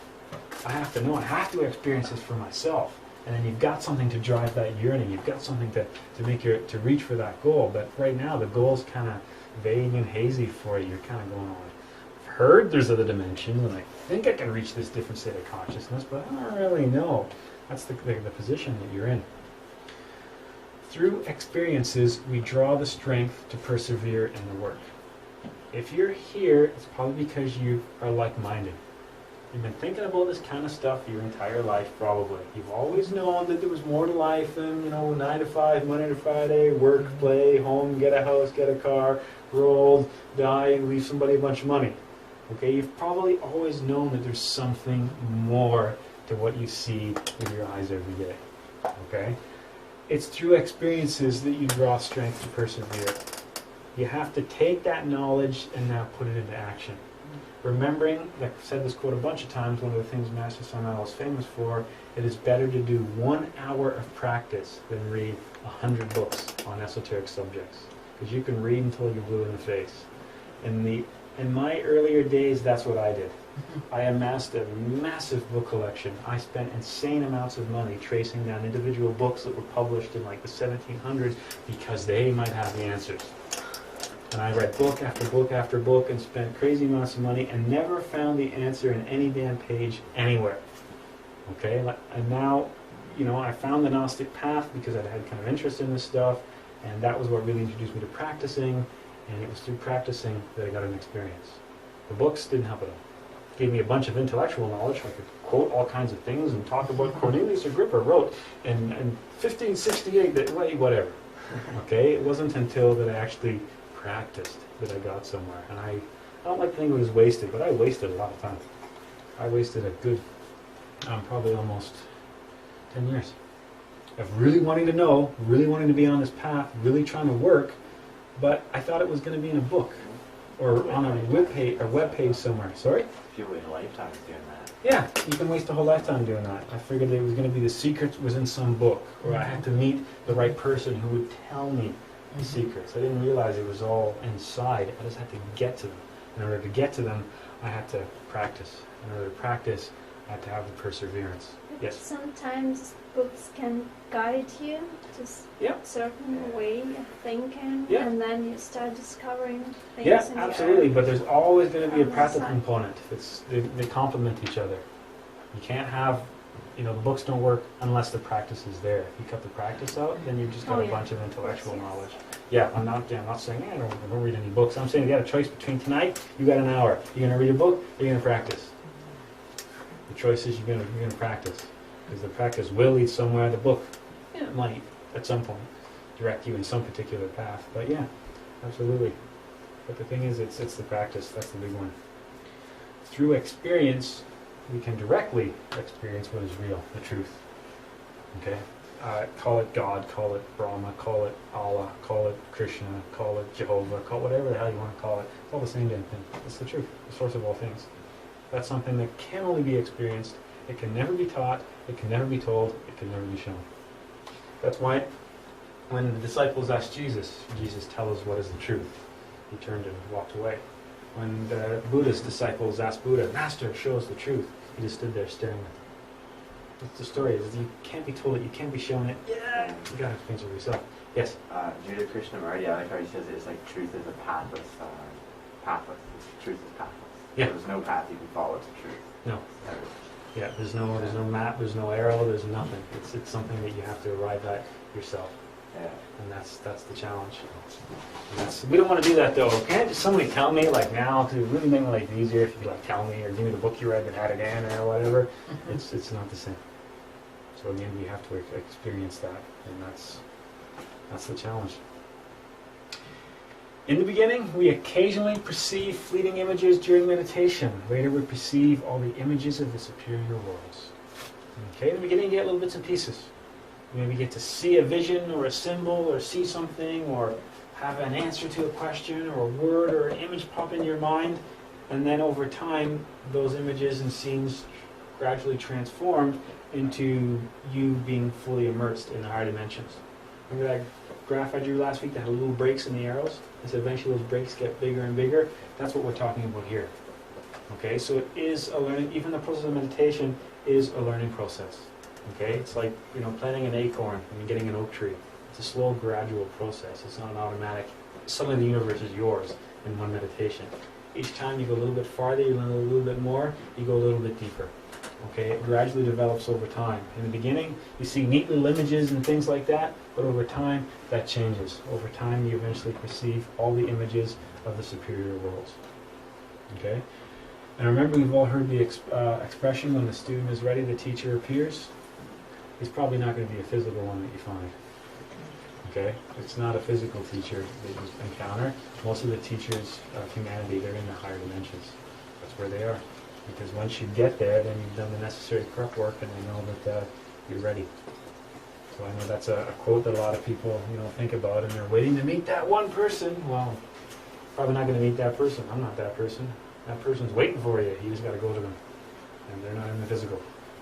I have to know, I have to experience this for myself. And then you've got something to drive that yearning. You've got something to to reach for that goal. But right now, the goal's kind of vague and hazy for you. You're kind of going on, I've heard there's other dimensions, and I think I can reach this different state of consciousness, but I don't really know. That's the position that you're in. Through experiences, we draw the strength to persevere in the work. If you're here, it's probably because you are like-minded. You've been thinking about this kind of stuff your entire life, probably. You've always known that there was more to life than, 9 to 5, Monday to Friday, work, play, home, get a house, get a car, grow old, die, leave somebody a bunch of money. Okay, you've probably always known that there's something more to what you see with your eyes every day. Okay? It's through experiences that you draw strength to persevere. You have to take that knowledge and now put it into action. Remembering, like I've said this quote a bunch of times, one of the things Master Sanal is famous for, it is better to do 1 hour of practice than read 100 books on esoteric subjects. Because you can read until you're blue in the face. In my earlier days, that's what I did. I amassed a massive book collection. I spent insane amounts of money tracing down individual books that were published in like the 1700s because they might have the answers. And I read book after book after book and spent crazy amounts of money and never found the answer in any damn page anywhere. Okay? And now, I found the Gnostic path because I'd had kind of interest in this stuff, and that was what really introduced me to practicing, and it was through practicing that I got an experience. The books didn't help at all. Gave me a bunch of intellectual knowledge. I could quote all kinds of things and talk about Cornelius Agrippa wrote in 1568 that, whatever. Okay? It wasn't until that I actually practiced that I got somewhere. And I don't like to think it was wasted, but I wasted a lot of time. I wasted a good, probably almost 10 years of really wanting to know, really wanting to be on this path, really trying to work, but I thought it was going to be in a book or on a web page somewhere. Sorry? If you wait a lifetime doing that. Yeah, you can waste a whole lifetime doing that. I figured it was going to be the secret was in some book, or I had to meet the right person who would tell me the secrets. I didn't realize it was all inside. I just had to get to them. In order to get to them, I had to practice. In order to practice, I had to have the perseverance. Yes? Sometimes books can guide you to a certain way of thinking, and then you start discovering things. Yeah, in absolutely. But there's always going to be a on the practical side. component. They complement each other. You can't have, the books don't work unless the practice is there. If you cut the practice out, then you've just got a bunch of intellectual knowledge. Yeah, I'm not saying, I don't read any books. I'm saying you got a choice between tonight, you got an hour. You're going to read a book, or you're going to practice. The choice is you're going to practice. Because the practice will lead somewhere. The book might, at some point, direct you in some particular path. But yeah, absolutely. But the thing is, it's the practice. That's the big one. Through experience, we can directly experience what is real, the truth. Okay? Call it God, call it Brahma, call it Allah, call it Krishna, call it Jehovah, call it whatever the hell you want to call it. It's all the same damn thing. It's the truth, the source of all things. That's something that can only be experienced. It can never be taught. It can never be told. It can never be shown. That's why when the disciples asked Jesus, tell us what is the truth. He turned and walked away. When the Buddha's disciples asked Buddha, Master, show us the truth. He just stood there staring at them. That's the story. Is you can't be told it. You can't be shown it. Yeah, you got to experience it for yourself. Yes? Judah Krishnamurti, I like how he says it's like truth is a pathless. Truth is pathless. Yeah. There's no path you can follow to truth. No. Yeah, there's no map, there's no arrow, there's nothing. It's something that you have to arrive at yourself. Yeah. And that's the challenge. We don't want to do that though. Can't just somebody tell me like now to really make my life easier if you could like tell me or give me the book you read that had it in or whatever. It's not the same. So again, we have to experience that, and that's the challenge. In the beginning, we occasionally perceive fleeting images during meditation. Later, we perceive all the images of the superior worlds. Okay, in the beginning, you get little bits and pieces. You maybe get to see a vision or a symbol or see something or have an answer to a question or a word or an image pop in your mind. And then over time, those images and scenes gradually transform into you being fully immersed in the higher dimensions. Remember that graph I drew last week that had little breaks in the arrows? And so eventually those breaks get bigger and bigger. That's what we're talking about here. Okay, so it is a learning, even the process of meditation is a learning process. Okay, it's like, planting an acorn and getting an oak tree. It's a slow, gradual process. It's not an automatic, suddenly the universe is yours in one meditation. Each time you go a little bit farther, you learn a little bit more, you go a little bit deeper. Okay, it gradually develops over time. In the beginning, you see neat little images and things like that, but over time, that changes. Over time, you eventually perceive all the images of the superior worlds. Okay? And remember, we've all heard the expression, when the student is ready, the teacher appears. He's probably not going to be a physical one that you find. Okay? It's not a physical teacher that you encounter. Most of the teachers of humanity, they're in the higher dimensions. That's where they are. Because once you get there, then you've done the necessary prep work, and they know that you're ready. So I know that's a quote that a lot of people, think about, and they're waiting to meet that one person. Well, probably not going to meet that person. I'm not that person. That person's waiting for you. You just got to go to them. And they're not in the physical.